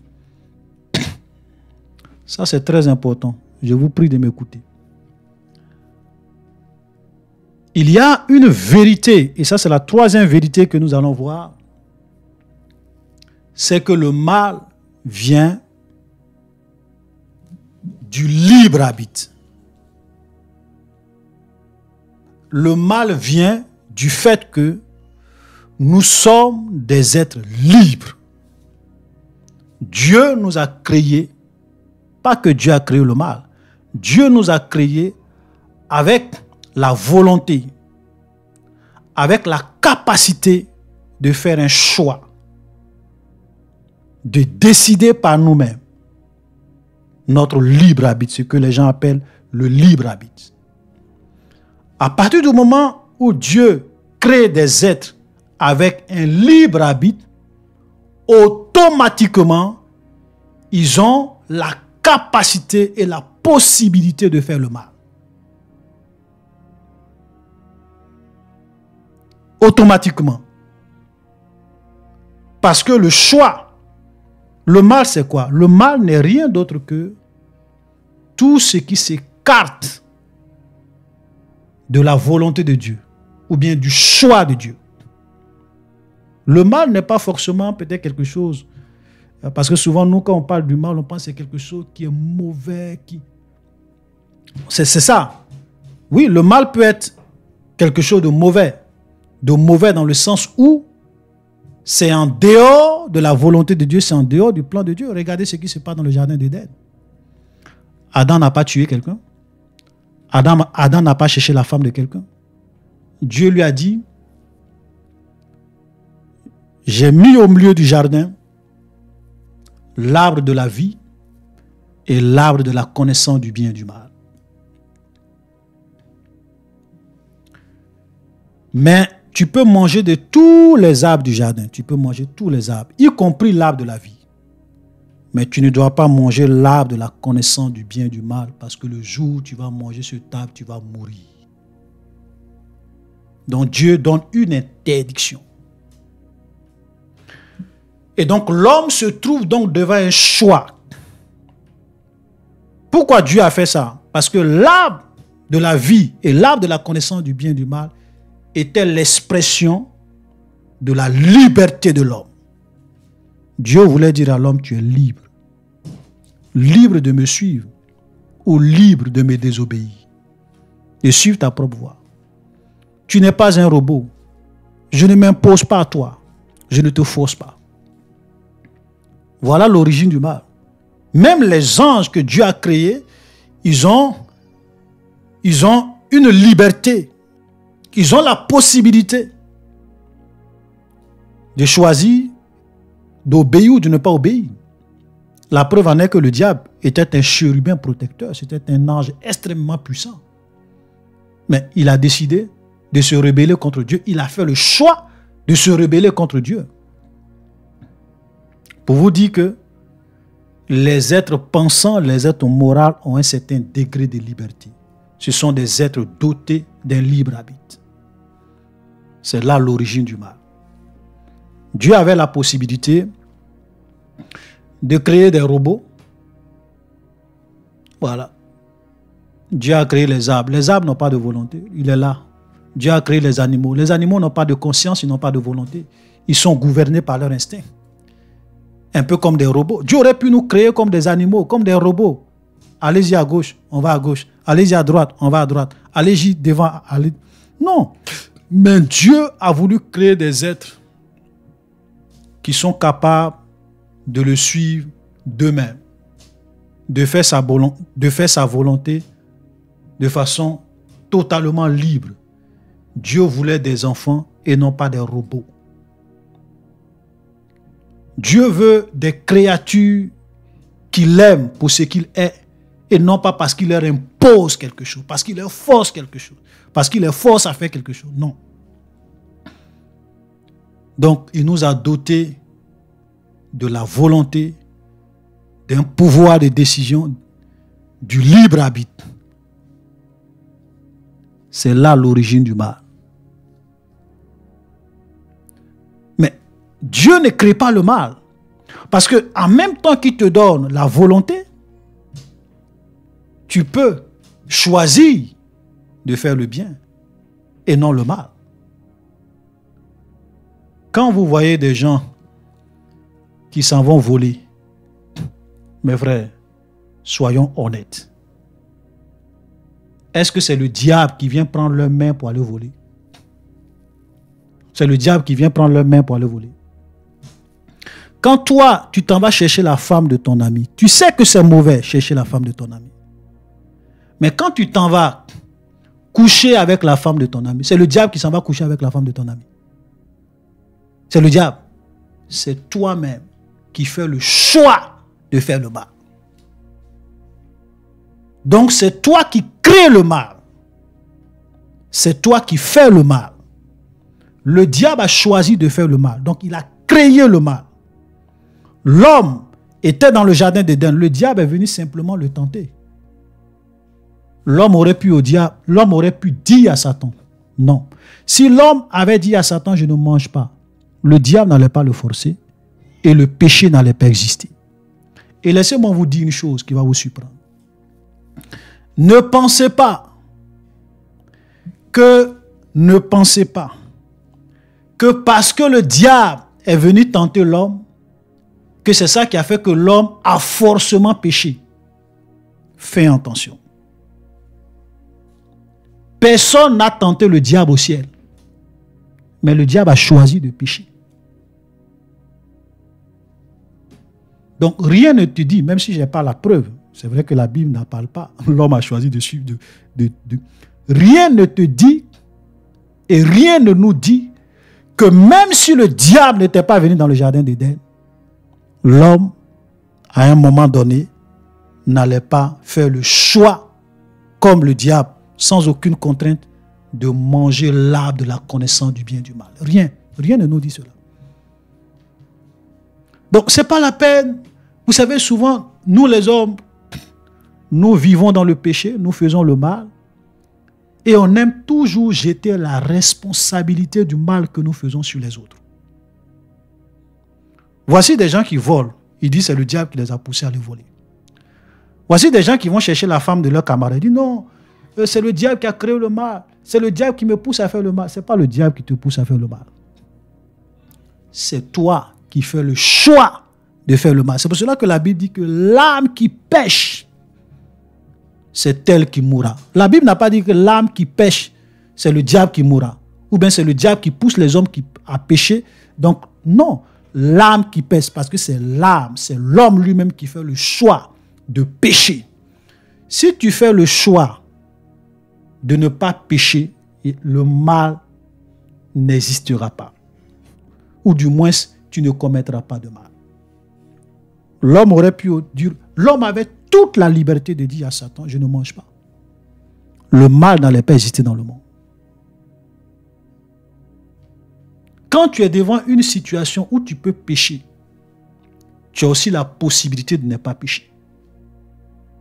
Ça, c'est très important. Je vous prie de m'écouter. Il y a une vérité, et ça, c'est la troisième vérité que nous allons voir. C'est que le mal vient du libre arbitre. Le mal vient du fait que nous sommes des êtres libres. Dieu nous a créés, pas que Dieu a créé le mal, Dieu nous a créés avec la volonté, avec la capacité de faire un choix, de décider par nous-mêmes notre libre arbitre, ce que les gens appellent le libre arbitre. À partir du moment où Dieu crée des êtres avec un libre arbitre, automatiquement, ils ont la capacité et la possibilité de faire le mal. Automatiquement. Parce que le choix, le mal c'est quoi? Le mal n'est rien d'autre que tout ce qui s'écarte de la volonté de Dieu ou bien du choix de Dieu. Le mal n'est pas forcément peut-être quelque chose, parce que souvent nous quand on parle du mal, on pense que c'est quelque chose qui est mauvais, c'est ça. Oui, le mal peut être quelque chose de mauvais dans le sens où c'est en dehors de la volonté de Dieu, c'est en dehors du plan de Dieu. Regardez ce qui se passe dans le jardin d'Éden. Adam n'a pas tué quelqu'un. Adam n'a pas cherché la femme de quelqu'un. Dieu lui a dit, j'ai mis au milieu du jardin l'arbre de la vie et l'arbre de la connaissance du bien et du mal. Mais tu peux manger de tous les arbres du jardin. Tu peux manger tous les arbres, y compris l'arbre de la vie. Mais tu ne dois pas manger l'arbre de la connaissance du bien et du mal, parce que le jour où tu vas manger cet arbre, tu vas mourir. Donc Dieu donne une interdiction. Et donc l'homme se trouve donc devant un choix. Pourquoi Dieu a fait ça? Parce que l'arbre de la vie et l'arbre de la connaissance du bien et du mal était l'expression de la liberté de l'homme. Dieu voulait dire à l'homme, tu es libre. Libre de me suivre ou libre de me désobéir et suivre ta propre voie. Tu n'es pas un robot. Je ne m'impose pas à toi. Je ne te force pas. Voilà l'origine du mal. Même les anges que Dieu a créés, ils ont une liberté. Ils ont la possibilité de choisir d'obéir ou de ne pas obéir. La preuve en est que le diable était un chérubin protecteur. C'était un ange extrêmement puissant. Mais il a décidé de se rebeller contre Dieu. Il a fait le choix de se rebeller contre Dieu. Pour vous dire que les êtres pensants, les êtres moraux ont un certain degré de liberté. Ce sont des êtres dotés d'un libre arbitre. C'est là l'origine du mal. Dieu avait la possibilité de créer des robots. Voilà. Dieu a créé les arbres. Les arbres n'ont pas de volonté. Il est là. Dieu a créé les animaux. Les animaux n'ont pas de conscience, ils n'ont pas de volonté. Ils sont gouvernés par leur instinct. Un peu comme des robots. Dieu aurait pu nous créer comme des animaux, comme des robots. Allez-y à gauche, on va à gauche. Allez-y à droite, on va à droite. Allez-y devant. Allez... Non. Mais Dieu a voulu créer des êtres qui sont capables de le suivre d'eux-mêmes, de faire sa volonté de façon totalement libre. Dieu voulait des enfants et non pas des robots. Dieu veut des créatures qu'il aime pour ce qu'il est et non pas parce qu'il leur impose quelque chose, parce qu'il leur force quelque chose, parce qu'il les force à faire quelque chose. Non. Donc, il nous a dotés de la volonté, d'un pouvoir de décision, du libre arbitre. C'est là l'origine du mal. Mais Dieu ne crée pas le mal. Parce que en même temps qu'il te donne la volonté, tu peux choisir de faire le bien et non le mal. Quand vous voyez des gens qui s'en vont voler, mes frères, soyons honnêtes. Est-ce que c'est le diable qui vient prendre leur main pour aller voler? C'est le diable qui vient prendre leur main pour aller voler. Quand toi, tu t'en vas chercher la femme de ton ami, tu sais que c'est mauvais chercher la femme de ton ami. Mais quand tu t'en vas coucher avec la femme de ton ami, c'est le diable qui s'en va coucher avec la femme de ton ami. C'est le diable. C'est toi-même qui fais le choix de faire le mal. Donc c'est toi qui crées le mal. C'est toi qui fais le mal. Le diable a choisi de faire le mal. Donc il a créé le mal. L'homme était dans le jardin d'Éden. Le diable est venu simplement le tenter. L'homme aurait pu dire à Satan, non. Si l'homme avait dit à Satan, je ne mange pas, le diable n'allait pas le forcer et le péché n'allait pas exister. Et laissez-moi vous dire une chose qui va vous surprendre. Ne pensez pas que parce que le diable est venu tenter l'homme, que c'est ça qui a fait que l'homme a forcément péché. Fais attention. Personne n'a tenté le diable au ciel. Mais le diable a choisi de pécher. Donc rien ne te dit, même si je n'ai pas la preuve, c'est vrai que la Bible n'en parle pas, l'homme a choisi de suivre. Rien ne te dit et rien ne nous dit que même si le diable n'était pas venu dans le jardin d'Éden, l'homme à un moment donné, n'allait pas faire le choix, comme le diable, sans aucune contrainte, de manger l'arbre de la connaissance du bien et du mal. Rien ne nous dit cela. Donc, ce n'est pas la peine. Vous savez, souvent, nous les hommes, nous vivons dans le péché, nous faisons le mal, et on aime toujours jeter la responsabilité du mal que nous faisons sur les autres. Voici des gens qui volent. Ils disent que c'est le diable qui les a poussés à les voler. Voici des gens qui vont chercher la femme de leur camarade. Ils disent non, c'est le diable qui a créé le mal. C'est le diable qui me pousse à faire le mal. Ce n'est pas le diable qui te pousse à faire le mal. C'est toi qui fais le choix de faire le mal. C'est pour cela que la Bible dit que l'âme qui pêche, c'est elle qui mourra. La Bible n'a pas dit que l'âme qui pêche, c'est le diable qui mourra. Ou bien c'est le diable qui pousse les hommes à pécher. Donc non, l'âme qui pêche, parce que c'est l'âme, c'est l'homme lui-même qui fait le choix de pécher. Si tu fais le choix de ne pas pécher, le mal n'existera pas. Ou du moins, tu ne commettras pas de mal. L'homme aurait pu dire, l'homme avait toute la liberté de dire à Satan, je ne mange pas. Le mal n'allait pas exister dans le monde. Quand tu es devant une situation où tu peux pécher, tu as aussi la possibilité de ne pas pécher.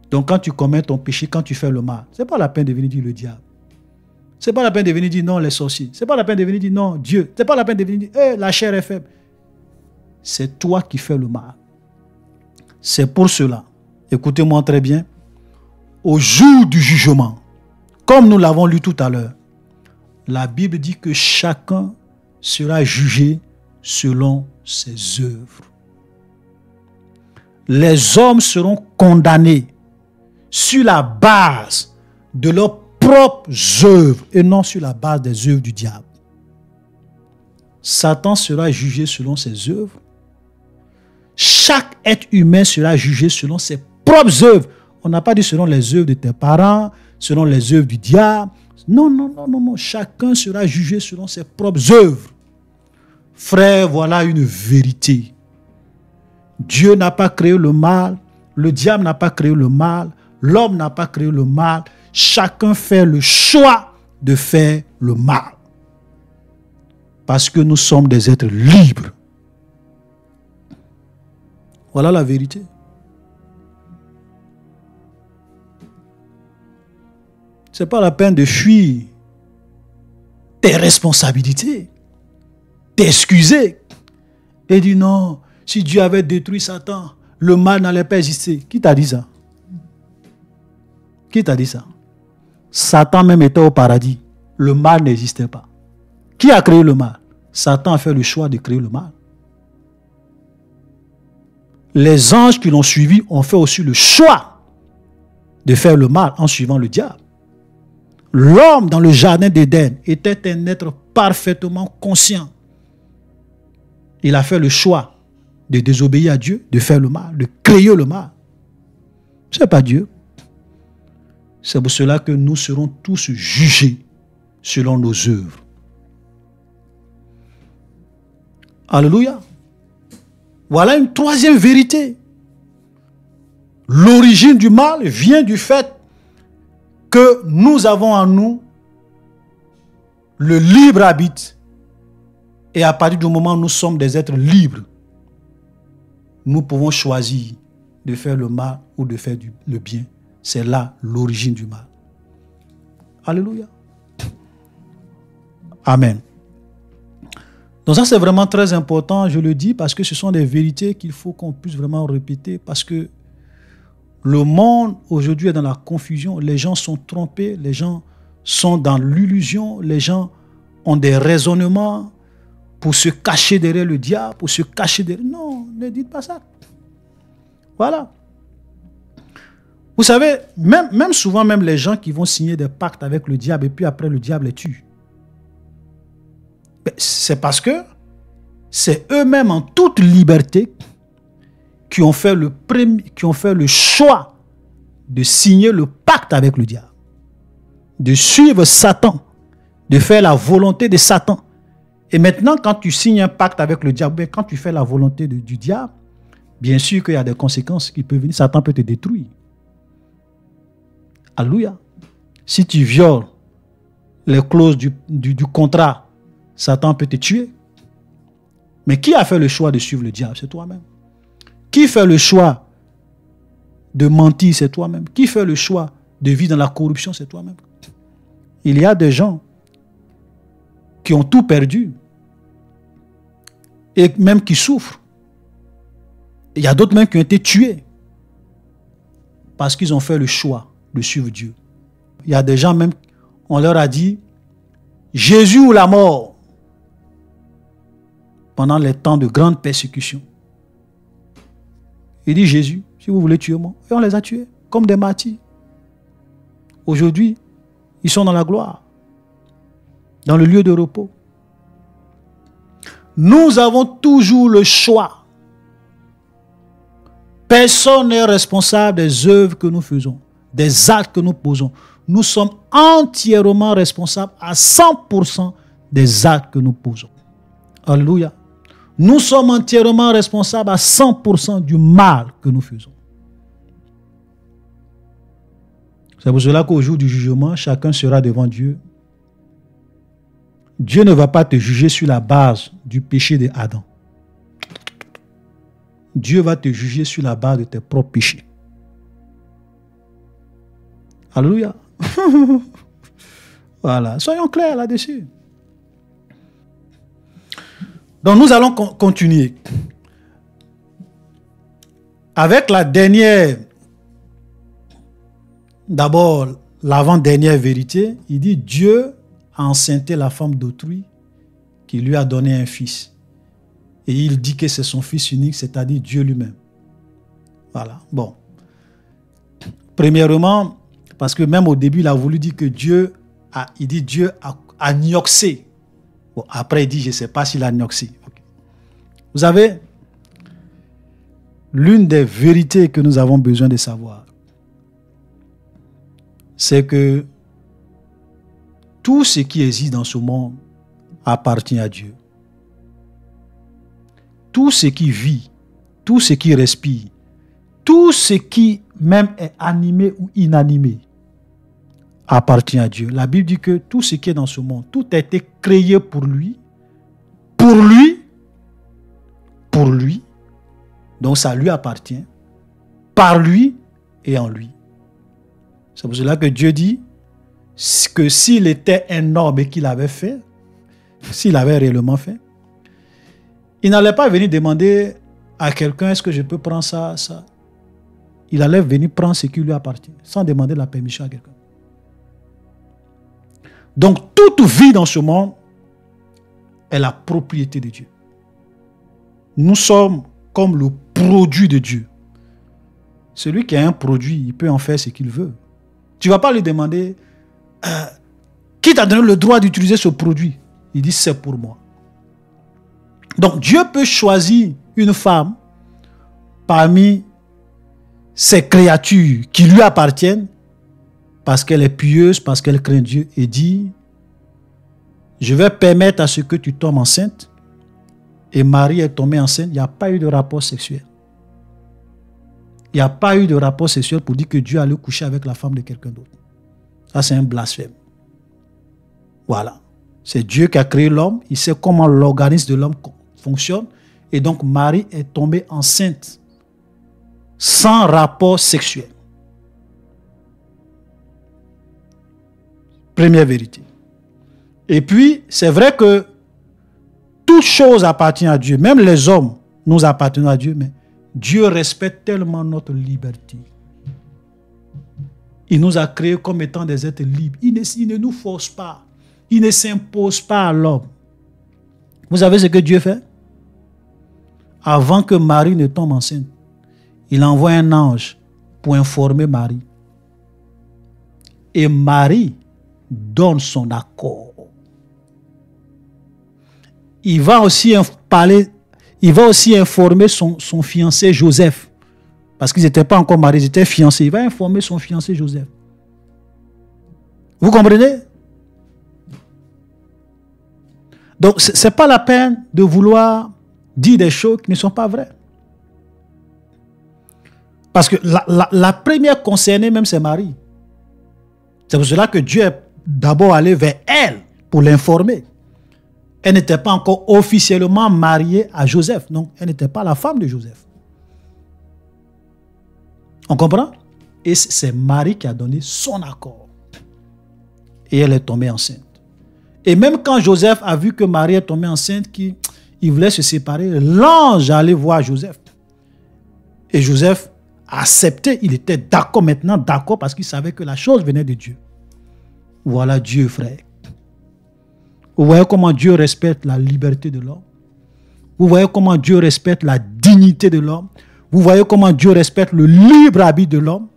Donc quand tu commets ton péché, quand tu fais le mal, ce n'est pas la peine de venir dire le diable. Ce n'est pas la peine de venir dire non les sorciers. Ce n'est pas la peine de venir dire non Dieu. Ce n'est pas la peine de venir dire la chair est faible. C'est toi qui fais le mal. C'est pour cela, écoutez-moi très bien, au jour du jugement, comme nous l'avons lu tout à l'heure, la Bible dit que chacun sera jugé selon ses œuvres. Les hommes seront condamnés sur la base de leurs propres œuvres et non sur la base des œuvres du diable. Satan sera jugé selon ses œuvres. Chaque être humain sera jugé selon ses propres œuvres. On n'a pas dit selon les œuvres de tes parents, selon les œuvres du diable. Non, non, non, non, non. Chacun sera jugé selon ses propres œuvres. Frère, voilà une vérité. Dieu n'a pas créé le mal, le diable n'a pas créé le mal, l'homme n'a pas créé le mal. Chacun fait le choix de faire le mal. Parce que nous sommes des êtres libres. Voilà la vérité. Ce n'est pas la peine de fuir tes responsabilités, t'excuser et dire non, si Dieu avait détruit Satan, le mal n'allait pas exister. Qui t'a dit ça? Qui t'a dit ça? Satan même était au paradis. Le mal n'existait pas. Qui a créé le mal? Satan a fait le choix de créer le mal. Les anges qui l'ont suivi ont fait aussi le choix de faire le mal en suivant le diable. L'homme dans le jardin d'Éden était un être parfaitement conscient. Il a fait le choix de désobéir à Dieu, de faire le mal, de créer le mal. Ce n'est pas Dieu. C'est pour cela que nous serons tous jugés selon nos œuvres. Alléluia. Voilà une troisième vérité. L'origine du mal vient du fait que nous avons en nous le libre arbitre. Et à partir du moment où nous sommes des êtres libres, nous pouvons choisir de faire le mal ou de faire le bien. C'est là l'origine du mal. Alléluia. Amen. Donc ça, c'est vraiment très important, je le dis, parce que ce sont des vérités qu'il faut qu'on puisse vraiment répéter, parce que le monde aujourd'hui est dans la confusion, les gens sont trompés, les gens sont dans l'illusion, les gens ont des raisonnements pour se cacher derrière le diable, pour se cacher derrière... Non, ne dites pas ça. Voilà. Vous savez, même souvent, même les gens qui vont signer des pactes avec le diable et puis après le diable les tue. C'est parce que c'est eux-mêmes en toute liberté qui ont fait le choix de signer le pacte avec le diable, de suivre Satan, de faire la volonté de Satan. Et maintenant, quand tu signes un pacte avec le diable, quand tu fais la volonté du diable, bien sûr qu'il y a des conséquences qui peuvent venir. Satan peut te détruire. Alléluia. Si tu violes les clauses du contrat, Satan peut te tuer. Mais qui a fait le choix de suivre le diable? C'est toi-même. Qui fait le choix de mentir? C'est toi-même. Qui fait le choix de vivre dans la corruption? C'est toi-même. Il y a des gens qui ont tout perdu et même qui souffrent. Il y a d'autres même qui ont été tués parce qu'ils ont fait le choix de suivre Dieu. Il y a des gens même, on leur a dit Jésus ou la mort pendant les temps de grande persécution. Il dit Jésus, si vous voulez tuer moi. Et on les a tués comme des martyrs. Aujourd'hui, ils sont dans la gloire, dans le lieu de repos. Nous avons toujours le choix. Personne n'est responsable des œuvres que nous faisons, des actes que nous posons. Nous sommes entièrement responsables à 100% des actes que nous posons. Alléluia. Nous sommes entièrement responsables à 100% du mal que nous faisons. C'est pour cela qu'au jour du jugement, chacun sera devant Dieu. Dieu ne va pas te juger sur la base du péché d'Adam. Dieu va te juger sur la base de tes propres péchés. Alléluia. Voilà, soyons clairs là-dessus. Donc nous allons continuer avec la dernière, d'abord l'avant-dernière vérité. Il dit Dieu a enceinté la femme d'autrui qui lui a donné un fils. Et il dit que c'est son fils unique, c'est-à-dire Dieu lui-même. Voilà, bon. Premièrement, parce que même au début, il a voulu dire que Dieu a nioxé. Bon, après, il dit, je ne sais pas s'il a nioxé. Okay. Vous savez, l'une des vérités que nous avons besoin de savoir, c'est que tout ce qui existe dans ce monde appartient à Dieu. Tout ce qui vit, tout ce qui respire, tout ce qui même est animé ou inanimé appartient à Dieu. La Bible dit que tout ce qui est dans ce monde, tout a été créé pour lui, pour lui, pour lui. Donc ça lui appartient, par lui et en lui. C'est pour cela que Dieu dit que s'il était un homme et qu'il avait fait, s'il avait réellement fait, il n'allait pas venir demander à quelqu'un, est-ce que je peux prendre ça, ça. Il allait venir prendre ce qui lui appartient, sans demander la permission à quelqu'un. Donc, toute vie dans ce monde est la propriété de Dieu. Nous sommes comme le produit de Dieu. Celui qui a un produit, il peut en faire ce qu'il veut. Tu ne vas pas lui demander, qui t'a donné le droit d'utiliser ce produit? Il dit, c'est pour moi. Donc, Dieu peut choisir une femme parmi ces créatures qui lui appartiennent parce qu'elle est pieuse, parce qu'elle craint Dieu, et dit, je vais permettre à ce que tu tombes enceinte. Et Marie est tombée enceinte, il n'y a pas eu de rapport sexuel. Il n'y a pas eu de rapport sexuel pour dire que Dieu allait coucher avec la femme de quelqu'un d'autre. Ça, c'est un blasphème. Voilà. C'est Dieu qui a créé l'homme, il sait comment l'organisme de l'homme fonctionne, et donc Marie est tombée enceinte sans rapport sexuel. Première vérité. Et puis, c'est vrai que toute chose appartient à Dieu. Même les hommes, nous appartenons à Dieu, mais Dieu respecte tellement notre liberté. Il nous a créés comme étant des êtres libres. Il ne nous force pas. Il ne s'impose pas à l'homme. Vous savez ce que Dieu fait? Avant que Marie ne tombe enceinte, il envoie un ange pour informer Marie. Et Marie donne son accord. Il va aussi informer son fiancé Joseph. Parce qu'ils n'étaient pas encore mariés, ils étaient fiancés. Il va informer son fiancé Joseph. Vous comprenez? Donc, ce n'est pas la peine de vouloir dire des choses qui ne sont pas vraies. Parce que la première concernée même, c'est Marie. C'est pour cela que Dieu est d'abord allé vers elle pour l'informer. Elle n'était pas encore officiellement mariée à Joseph. Non, elle n'était pas la femme de Joseph. On comprend? Et c'est Marie qui a donné son accord. Et elle est tombée enceinte. Et même quand Joseph a vu que Marie est tombée enceinte, il voulait se séparer, l'ange allait voir Joseph. Et Joseph a accepté, il était d'accord maintenant, d'accord parce qu'il savait que la chose venait de Dieu. Voilà Dieu, frère. Vous voyez comment Dieu respecte la liberté de l'homme. Vous voyez comment Dieu respecte la dignité de l'homme. Vous voyez comment Dieu respecte le libre arbitre de l'homme.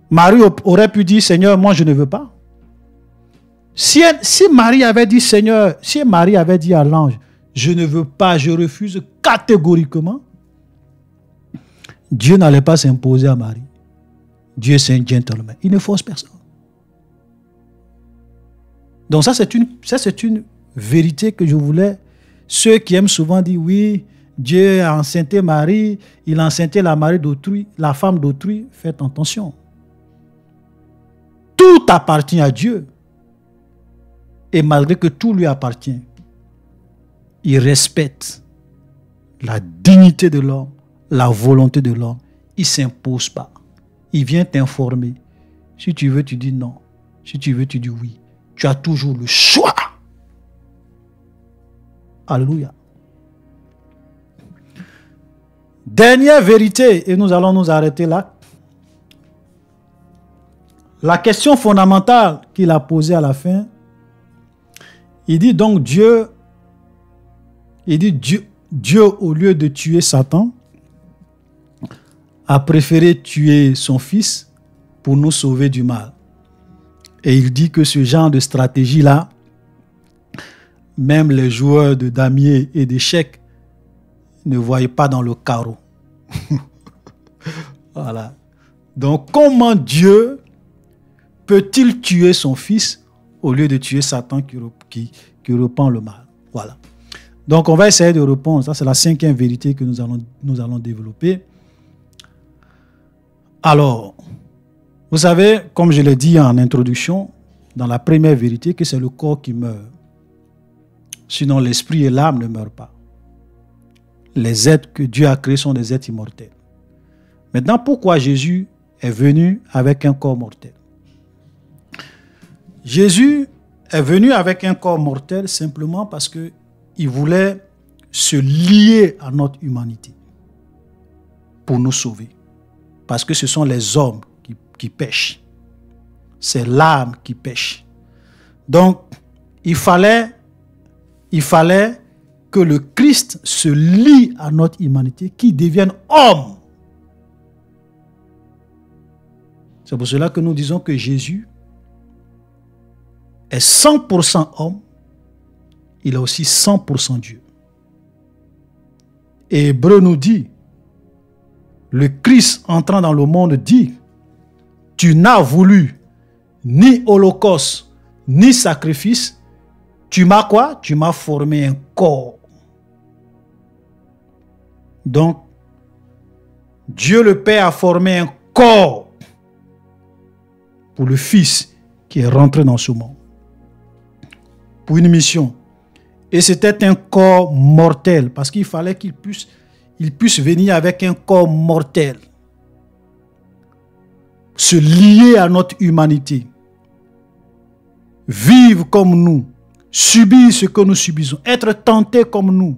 Marie aurait pu dire, Seigneur, moi je ne veux pas. Si Marie avait dit, Seigneur, si Marie avait dit à l'ange, je ne veux pas, je refuse catégoriquement, Dieu n'allait pas s'imposer à Marie. Dieu, c'est un gentleman. Il ne force personne. Donc ça, c'est une vérité que je voulais. Ceux qui aiment souvent dire, oui, Dieu a enceinté Marie, il a enceinté la Marie d'autrui, la femme d'autrui, faites attention. Tout appartient à Dieu. Et malgré que tout lui appartient, il respecte la dignité de l'homme, la volonté de l'homme. Il ne s'impose pas. Il vient t'informer. Si tu veux, tu dis non. Si tu veux, tu dis oui. Tu as toujours le choix. Alléluia. Dernière vérité, et nous allons nous arrêter là. La question fondamentale qu'il a posée à la fin, il dit donc Dieu, au lieu de tuer Satan, a préféré tuer son fils pour nous sauver du mal. Et il dit que ce genre de stratégie-là, même les joueurs de damier et d'échecs ne voyaient pas dans le carreau. Voilà. Donc, comment Dieu peut-il tuer son fils au lieu de tuer Satan qui répand le mal? Voilà. Donc, on va essayer de répondre. Ça, c'est la 5e vérité que nous allons développer. Alors, vous savez, comme je l'ai dit en introduction, dans la première vérité, que c'est le corps qui meurt. Sinon, l'esprit et l'âme ne meurent pas. Les êtres que Dieu a créés sont des êtres immortels. Maintenant, pourquoi Jésus est venu avec un corps mortel? Jésus est venu avec un corps mortel simplement parce qu'il voulait se lier à notre humanité pour nous sauver. Parce que ce sont les hommes qui pêchent. C'est l'âme qui pêche. Donc, il fallait que le Christ se lie à notre humanité, qu'il devienne homme. C'est pour cela que nous disons que Jésus est 100% homme, il est aussi 100% Dieu. Et Hébreu nous dit, le Christ entrant dans le monde dit, tu n'as voulu ni holocauste, ni sacrifice, tu m'as quoi? Tu m'as formé un corps. Donc, Dieu le Père a formé un corps pour le Fils qui est rentré dans ce monde. Pour une mission. Et c'était un corps mortel, parce qu'il fallait qu'il puisse venir avec un corps mortel. Se lier à notre humanité. Vivre comme nous. Subir ce que nous subissons. Être tenté comme nous.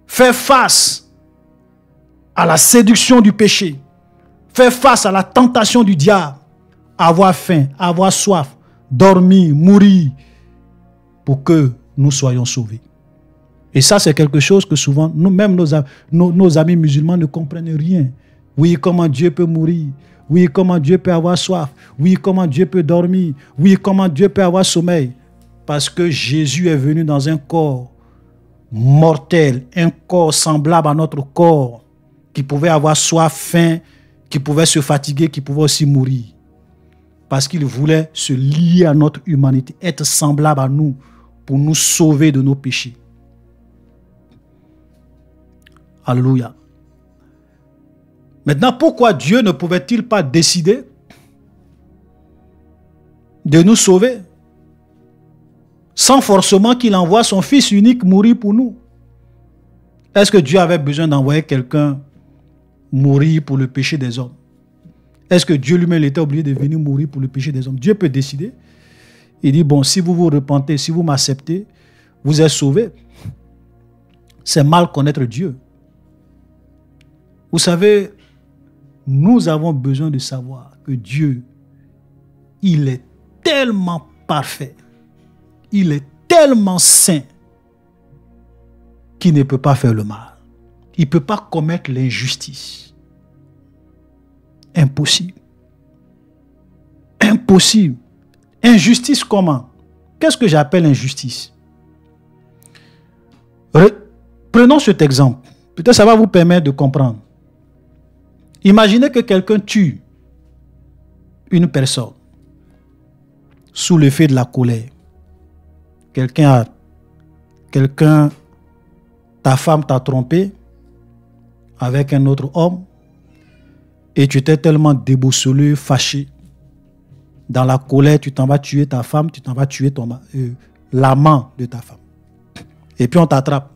Faire face à la séduction du péché. Faire face à la tentation du diable. Avoir faim, avoir soif, dormir, mourir, pour que nous soyons sauvés. Et ça, c'est quelque chose que souvent, nous-mêmes, nos amis musulmans ne comprennent rien. Oui, comment Dieu peut mourir. Oui, comment Dieu peut avoir soif. Oui, comment Dieu peut dormir. Oui, comment Dieu peut avoir sommeil. Parce que Jésus est venu dans un corps mortel, un corps semblable à notre corps, qui pouvait avoir soif, faim, qui pouvait se fatiguer, qui pouvait aussi mourir. Parce qu'il voulait se lier à notre humanité, être semblable à nous, pour nous sauver de nos péchés. Alléluia. Maintenant, pourquoi Dieu ne pouvait-il pas décider de nous sauver sans forcément qu'il envoie son Fils unique mourir pour nous? Est-ce que Dieu avait besoin d'envoyer quelqu'un mourir pour le péché des hommes? Est-ce que Dieu lui-même était obligé de venir mourir pour le péché des hommes? Dieu peut décider. Il dit, bon, si vous vous repentez, si vous m'acceptez, vous êtes sauvés. C'est mal connaître Dieu. Vous savez, nous avons besoin de savoir que Dieu, il est tellement parfait, il est tellement saint qu'il ne peut pas faire le mal. Il ne peut pas commettre l'injustice. Impossible. Impossible. Injustice comment? Qu'est-ce que j'appelle injustice? Prenons cet exemple. Peut-être ça va vous permettre de comprendre. Imaginez que quelqu'un tue une personne sous l'effet de la colère. Ta femme t'a trompé avec un autre homme et tu étais tellement déboussolé, fâché. Dans la colère, tu t'en vas tuer ta femme, tu t'en vas tuer l'amant de ta femme. Et puis on t'attrape.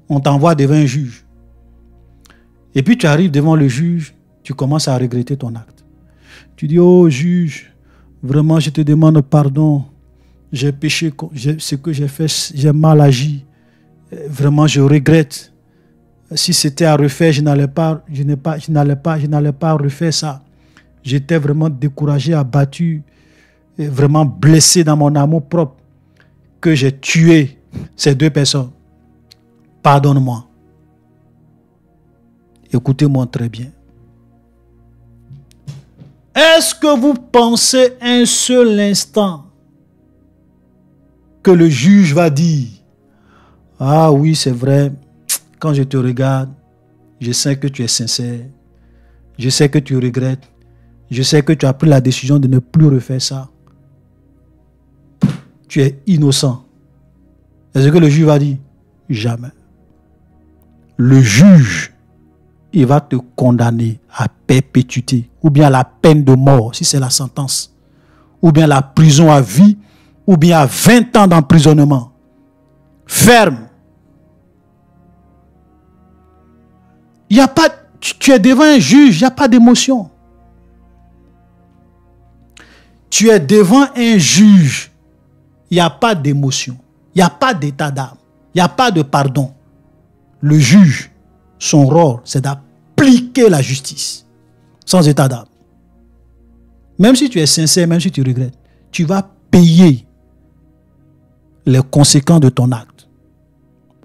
On t'envoie devant un juge. Et puis tu arrives devant le juge, tu commences à regretter ton acte. Tu dis, oh juge, vraiment je te demande pardon. J'ai péché, ce que j'ai fait, j'ai mal agi. Vraiment je regrette. Si c'était à refaire, je n'allais pas refaire ça. J'étais vraiment découragé, abattu, vraiment blessé dans mon amour propre que j'ai tué ces deux personnes. Pardonne-moi. Écoutez-moi très bien. Est-ce que vous pensez un seul instant que le juge va dire, ah oui, c'est vrai, quand je te regarde, je sais que tu es sincère, je sais que tu regrettes, je sais que tu as pris la décision de ne plus refaire ça. Tu es innocent. Est-ce que le juge va dire? Jamais. Le juge, il va te condamner à perpétuité, ou bien à la peine de mort, si c'est la sentence, ou bien la prison à vie, ou bien à 20 ans d'emprisonnement. Ferme. Il n'y a pas, tu es devant un juge, il n'y a pas d'émotion. Tu es devant un juge, il n'y a pas d'émotion, il n'y a pas d'état d'âme, il n'y a pas de pardon. Le juge, son rôle, c'est d'appliquer la justice, sans état d'âme. Même si tu es sincère, même si tu regrettes, tu vas payer les conséquences de ton acte.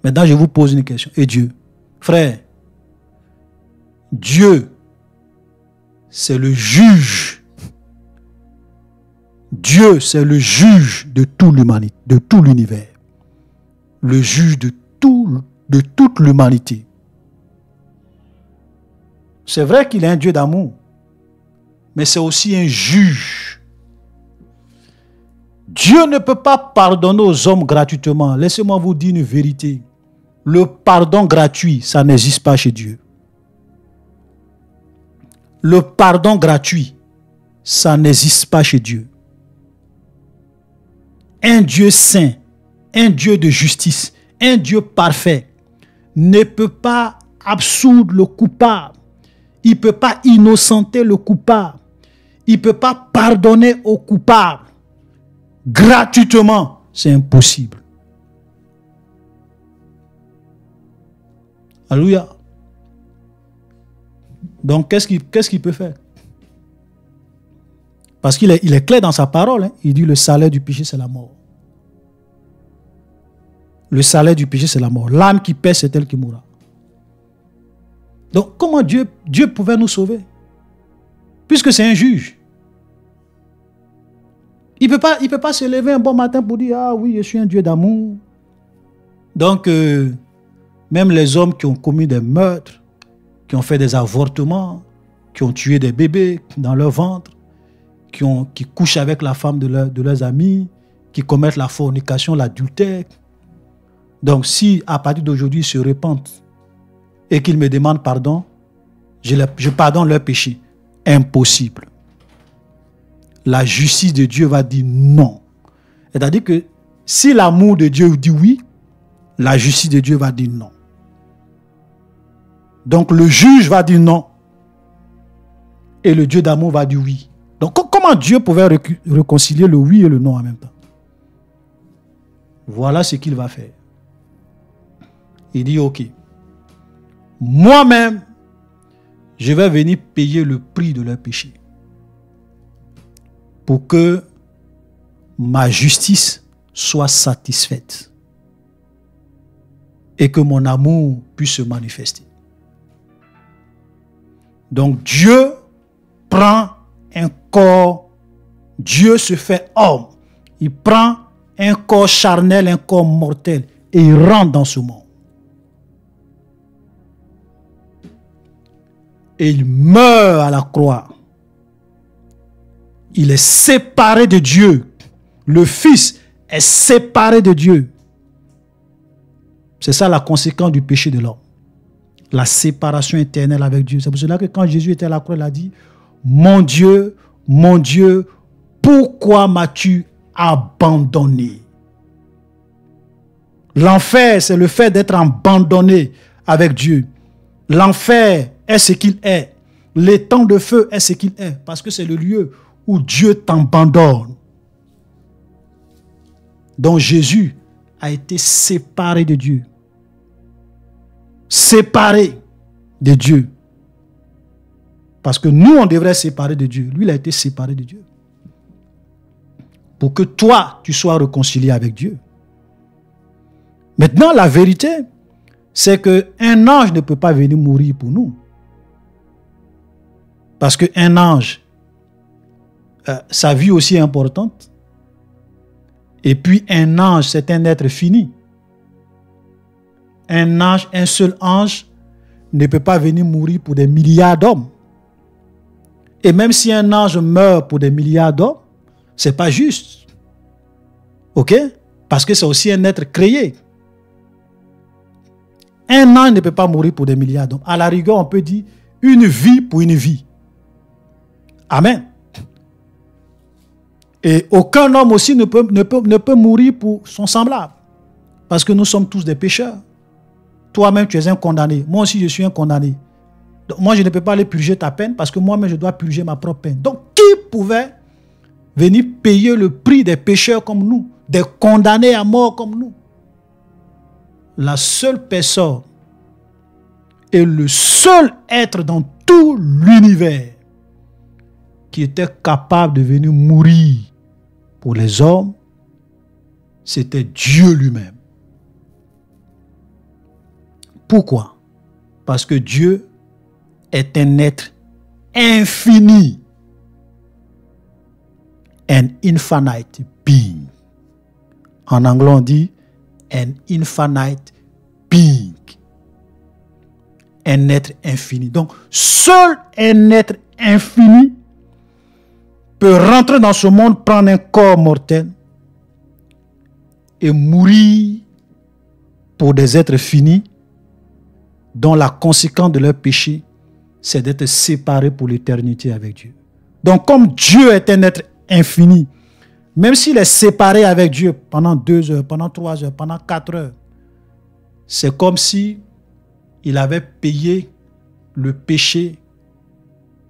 Maintenant, je vous pose une question. Et Dieu? Frère, Dieu, c'est le juge. Dieu, c'est le juge de toute l'humanité, de tout l'univers. Le juge de toute l'humanité. C'est vrai qu'il est un Dieu d'amour, mais c'est aussi un juge. Dieu ne peut pas pardonner aux hommes gratuitement. Laissez-moi vous dire une vérité. Le pardon gratuit, ça n'existe pas chez Dieu. Le pardon gratuit, ça n'existe pas chez Dieu. Un Dieu saint, un Dieu de justice, un Dieu parfait ne peut pas absoudre le coupable. Il ne peut pas innocenter le coupable. Il ne peut pas pardonner au coupable. Gratuitement, c'est impossible. Alléluia. Donc, qu'est-ce qu'il peut faire? Parce qu'il est clair dans sa parole. Hein. Il dit le salaire du péché, c'est la mort. Le salaire du péché, c'est la mort. L'âme qui pèse, c'est elle qui mourra. Donc, comment Dieu pouvait nous sauver? Puisque c'est un juge. Il ne peut pas se lever un bon matin pour dire, ah oui, je suis un Dieu d'amour. Donc, même les hommes qui ont commis des meurtres, qui ont fait des avortements, qui ont tué des bébés dans leur ventre, qui couchent avec la femme de leurs amis, qui commettent la fornication, l'adultère. Donc, si à partir d'aujourd'hui ils se repentent et qu'ils me demandent pardon, je pardonne leurs péchés. Impossible. La justice de Dieu va dire non. C'est-à-dire que si l'amour de Dieu dit oui, la justice de Dieu va dire non. Donc le juge va dire non. Et le Dieu d'amour va dire oui. Donc comment Dieu pouvait réconcilier le oui et le non en même temps? Voilà ce qu'il va faire. Il dit ok. Moi-même, je vais venir payer le prix de leur péché. Pour que ma justice soit satisfaite. Et que mon amour puisse se manifester. Donc Dieu prend un corps, Dieu se fait homme. Il prend un corps charnel, un corps mortel, et il rentre dans ce monde. Et il meurt à la croix. Il est séparé de Dieu. Le Fils est séparé de Dieu. C'est ça la conséquence du péché de l'homme. La séparation éternelle avec Dieu. C'est pour cela que quand Jésus était à la croix, il a dit, mon Dieu, pourquoi m'as-tu abandonné? L'enfer, c'est le fait d'être abandonné avec Dieu. L'enfer est ce qu'il est. L'étang de feu est ce qu'il est. Parce que c'est le lieu où Dieu t'abandonne. Donc Jésus a été séparé de Dieu. Séparé de Dieu. Parce que nous, on devrait se séparer de Dieu. Lui, il a été séparé de Dieu. Pour que toi, tu sois réconcilié avec Dieu. Maintenant, la vérité, c'est qu'un ange ne peut pas venir mourir pour nous. Parce qu'un ange, sa vie aussi est importante. Et puis un ange, c'est un être fini. Un ange, un seul ange, ne peut pas venir mourir pour des milliards d'hommes. Et même si un ange meurt pour des milliards d'hommes, ce n'est pas juste. Ok? Parce que c'est aussi un être créé. Un ange ne peut pas mourir pour des milliards d'hommes. À la rigueur, on peut dire une vie pour une vie. Amen. Et aucun homme aussi ne peut mourir pour son semblable. Parce que nous sommes tous des pécheurs. Toi-même, tu es un condamné. Moi aussi, je suis un condamné. Donc, moi, je ne peux pas aller purger ta peine parce que moi-même, je dois purger ma propre peine. Donc, qui pouvait venir payer le prix des pécheurs comme nous, des condamnés à mort comme nous? La seule personne et le seul être dans tout l'univers qui était capable de venir mourir pour les hommes, c'était Dieu lui-même. Pourquoi? Parce que Dieu est un être infini. An infinite being. En anglais, on dit an infinite being. Un être infini. Donc, seul un être infini peut rentrer dans ce monde, prendre un corps mortel et mourir pour des êtres finis dont la conséquence de leur péché, c'est d'être séparés pour l'éternité avec Dieu. Donc, comme Dieu est un être infini, même s'il est séparé avec Dieu pendant 2 heures, pendant 3 heures, pendant 4 heures, c'est comme si il avait payé le péché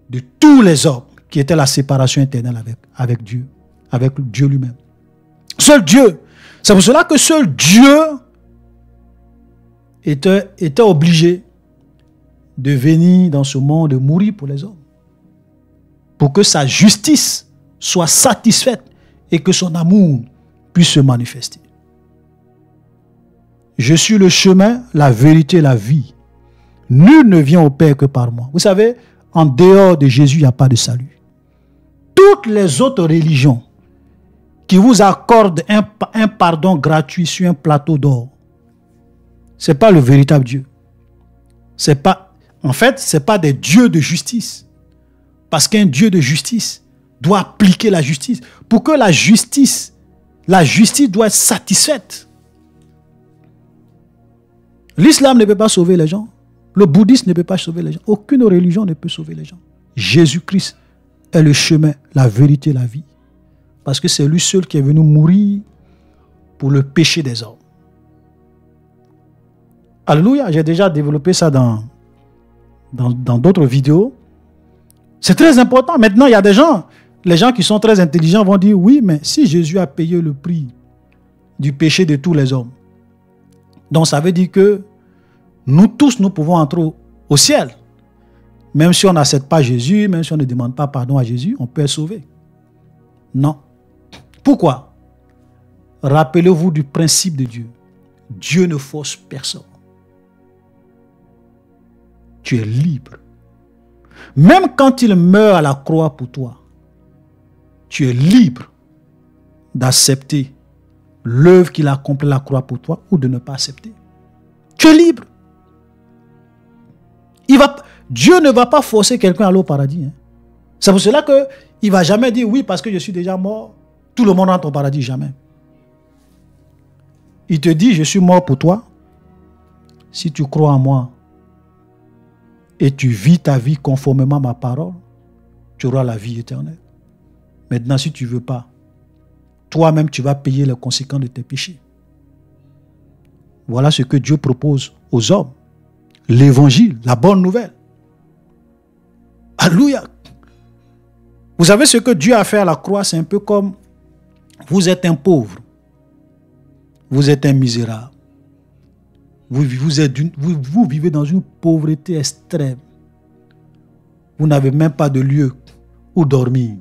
de tous les hommes, qui était la séparation éternelle avec Dieu, avec Dieu lui-même. Seul Dieu. C'est pour cela que seul Dieu était obligé de venir dans ce monde et mourir pour les hommes. Pour que sa justice soit satisfaite et que son amour puisse se manifester. Je suis le chemin, la vérité et la vie. Nul ne vient au Père que par moi. Vous savez, en dehors de Jésus, il n'y a pas de salut. Toutes les autres religions qui vous accordent un pardon gratuit sur un plateau d'or, ce n'est pas le véritable Dieu. En fait, ce n'est pas des dieux de justice. Parce qu'un Dieu de justice doit appliquer la justice. Pour que la justice doit être satisfaite. L'islam ne peut pas sauver les gens. Le bouddhisme ne peut pas sauver les gens. Aucune religion ne peut sauver les gens. Jésus-Christ est le chemin, la vérité, la vie. Parce que c'est lui seul qui est venu mourir pour le péché des hommes. Alléluia, j'ai déjà développé ça dans d'autres vidéos. C'est très important. Maintenant, il y a des gens, les gens qui sont très intelligents vont dire, oui, mais si Jésus a payé le prix du péché de tous les hommes, donc ça veut dire que nous tous, nous pouvons entrer au ciel. Même si on n'accepte pas Jésus, même si on ne demande pas pardon à Jésus, on peut être sauvé. Non. Pourquoi? Rappelez-vous du principe de Dieu. Dieu ne force personne. Tu es libre. Même quand il meurt à la croix pour toi, tu es libre d'accepter l'œuvre qu'il a accomplie à la croix pour toi ou de ne pas accepter. Tu es libre. Dieu ne va pas forcer quelqu'un à aller au paradis. Hein. C'est pour cela qu'il ne va jamais dire oui parce que je suis déjà mort. Tout le monde rentre au paradis, jamais. Il te dit, je suis mort pour toi. Si tu crois en moi et tu vis ta vie conformément à ma parole, tu auras la vie éternelle. Maintenant, si tu ne veux pas, toi-même, tu vas payer les conséquences de tes péchés. Voilà ce que Dieu propose aux hommes. L'évangile, la bonne nouvelle. Alléluia. Vous savez ce que Dieu a fait à la croix, c'est un peu comme vous êtes un pauvre. Vous êtes un misérable. Vous vivez dans une pauvreté extrême. Vous n'avez même pas de lieu où dormir.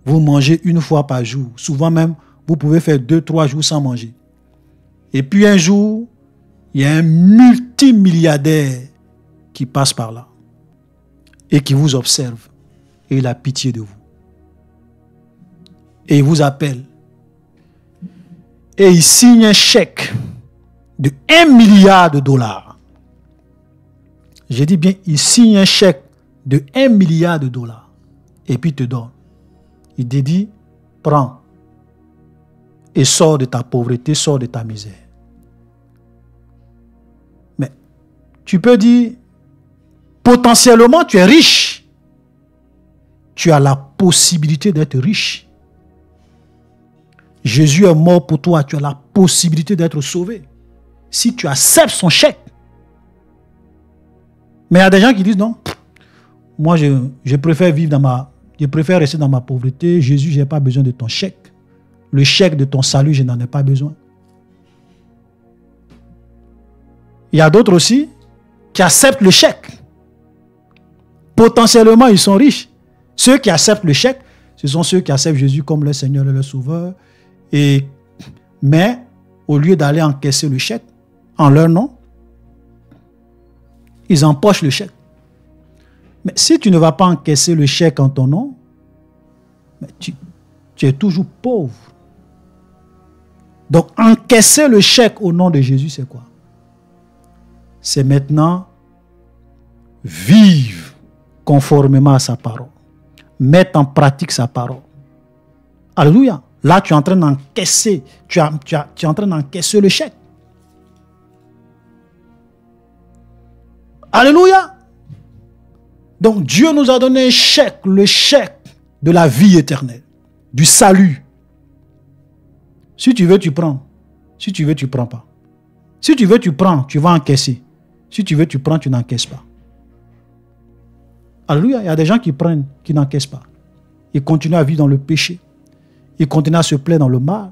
Vous mangez une fois par jour. Souvent même, vous pouvez faire 2-3 jours sans manger. Et puis un jour, il y a un multimilliardaire qui passe par là et qui vous observe et il a pitié de vous. Et il vous appelle. Et il signe un chèque de 1 milliard de dollars. J'ai dit bien, il signe un chèque de 1 milliard de dollars. Et puis il te donne. Il te dit, prends. Et sors de ta pauvreté, sors de ta misère. Mais tu peux dire, potentiellement tu es riche. Tu as la possibilité d'être riche. Jésus est mort pour toi, tu as la possibilité d'être sauvé. Si tu acceptes son chèque. Mais il y a des gens qui disent non. Moi, je préfère vivre je préfère rester dans ma pauvreté. Jésus, je n'ai pas besoin de ton chèque. Le chèque de ton salut, je n'en ai pas besoin. Il y a d'autres aussi qui acceptent le chèque. Potentiellement, ils sont riches. Ceux qui acceptent le chèque, ce sont ceux qui acceptent Jésus comme leur Seigneur et leur Sauveur. Mais au lieu d'aller encaisser le chèque en leur nom, ils empochent le chèque. Mais si tu ne vas pas encaisser le chèque en ton nom, tu es toujours pauvre. Donc encaisser le chèque au nom de Jésus, c'est quoi? C'est maintenant vivre conformément à sa parole. Mettre en pratique sa parole. Alléluia. Là, tu es en train d'encaisser, tu es en train d'encaisser le chèque. Alléluia. Donc Dieu nous a donné un chèque, le chèque de la vie éternelle, du salut. Si tu veux, tu prends. Si tu veux, tu ne prends pas. Si tu veux, tu prends, tu vas encaisser. Si tu veux, tu prends, tu n'encaisses pas. Alléluia, il y a des gens qui prennent, qui n'encaissent pas. Ils continuent à vivre dans le péché. Ils continuent à se plaindre dans le mal.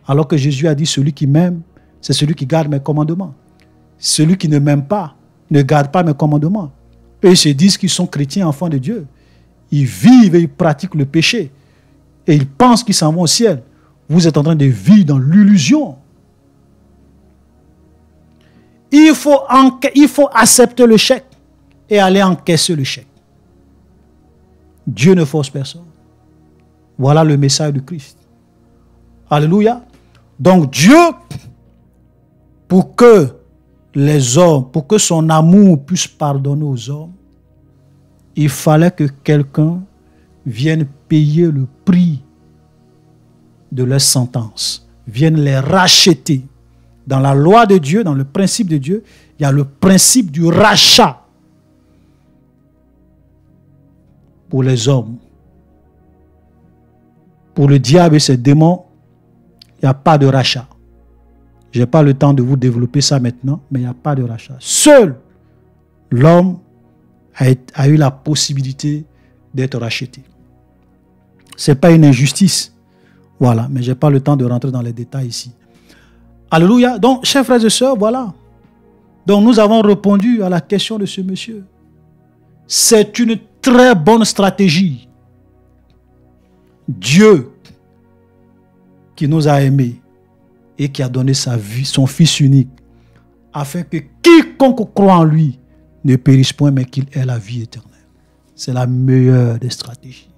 Alors que Jésus a dit, celui qui m'aime, c'est celui qui garde mes commandements. Celui qui ne m'aime pas, ne garde pas mes commandements. Eux, ils se disent qu'ils sont chrétiens, enfants de Dieu. Ils vivent et ils pratiquent le péché. Et ils pensent qu'ils s'en vont au ciel. Vous êtes en train de vivre dans l'illusion. Il faut accepter le chèque et aller encaisser le chèque. Dieu ne force personne. Voilà le message du Christ. Alléluia. Donc Dieu, pour que les hommes, pour que son amour puisse pardonner aux hommes, il fallait que quelqu'un vienne payer le prix de leur sentence, vienne les racheter. Dans la loi de Dieu, dans le principe de Dieu, Il y a le principe du rachat pour les hommes. Pour le diable et ses démons, il n'y a pas de rachat. Je n'ai pas le temps de vous développer ça maintenant, mais il n'y a pas de rachat. Seul l'homme a eu la possibilité d'être racheté. Ce n'est pas une injustice. Voilà, mais je n'ai pas le temps de rentrer dans les détails ici. Alléluia. Donc, chers frères et sœurs, voilà. Donc, nous avons répondu à la question de ce monsieur. C'est une très bonne stratégie. Dieu qui nous a aimés et qui a donné sa vie, son Fils unique, afin que quiconque croit en lui ne périsse point, mais qu'il ait la vie éternelle. C'est la meilleure des stratégies.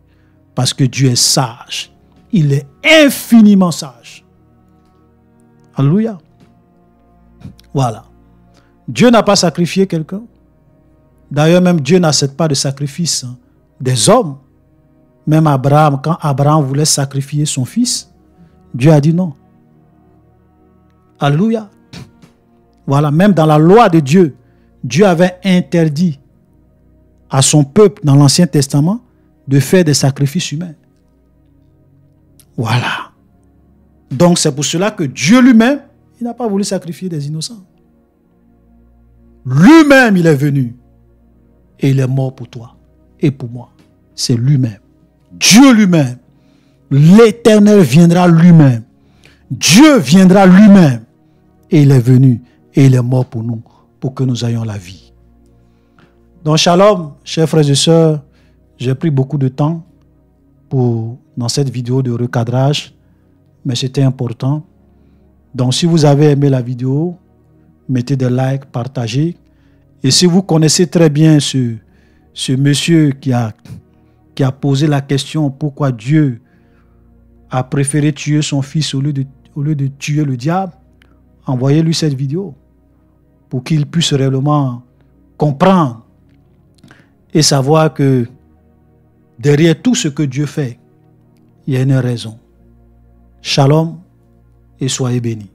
Parce que Dieu est sage. Il est infiniment sage. Alléluia. Voilà. Dieu n'a pas sacrifié quelqu'un. D'ailleurs, même Dieu n'accepte pas de sacrifice des hommes. Même Abraham, quand Abraham voulait sacrifier son fils, Dieu a dit non. Alléluia. Voilà, même dans la loi de Dieu, Dieu avait interdit à son peuple dans l'Ancien Testament de faire des sacrifices humains. Voilà. Donc c'est pour cela que Dieu lui-même, il n'a pas voulu sacrifier des innocents. Lui-même, il est venu et il est mort pour toi et pour moi. C'est lui-même. Dieu lui-même. L'Éternel viendra lui-même. Dieu viendra lui-même et il est venu et il est mort pour nous, pour que nous ayons la vie. Donc shalom, chers frères et sœurs, j'ai pris beaucoup de temps dans cette vidéo de recadrage, mais c'était important. Donc si vous avez aimé la vidéo, mettez des likes, partagez. Et si vous connaissez très bien ce monsieur qui a posé la question pourquoi Dieu a préféré tuer son fils au lieu de tuer le diable, envoyez-lui cette vidéo pour qu'il puisse réellement comprendre et savoir que derrière tout ce que Dieu fait, il y a une raison. Shalom et soyez bénis.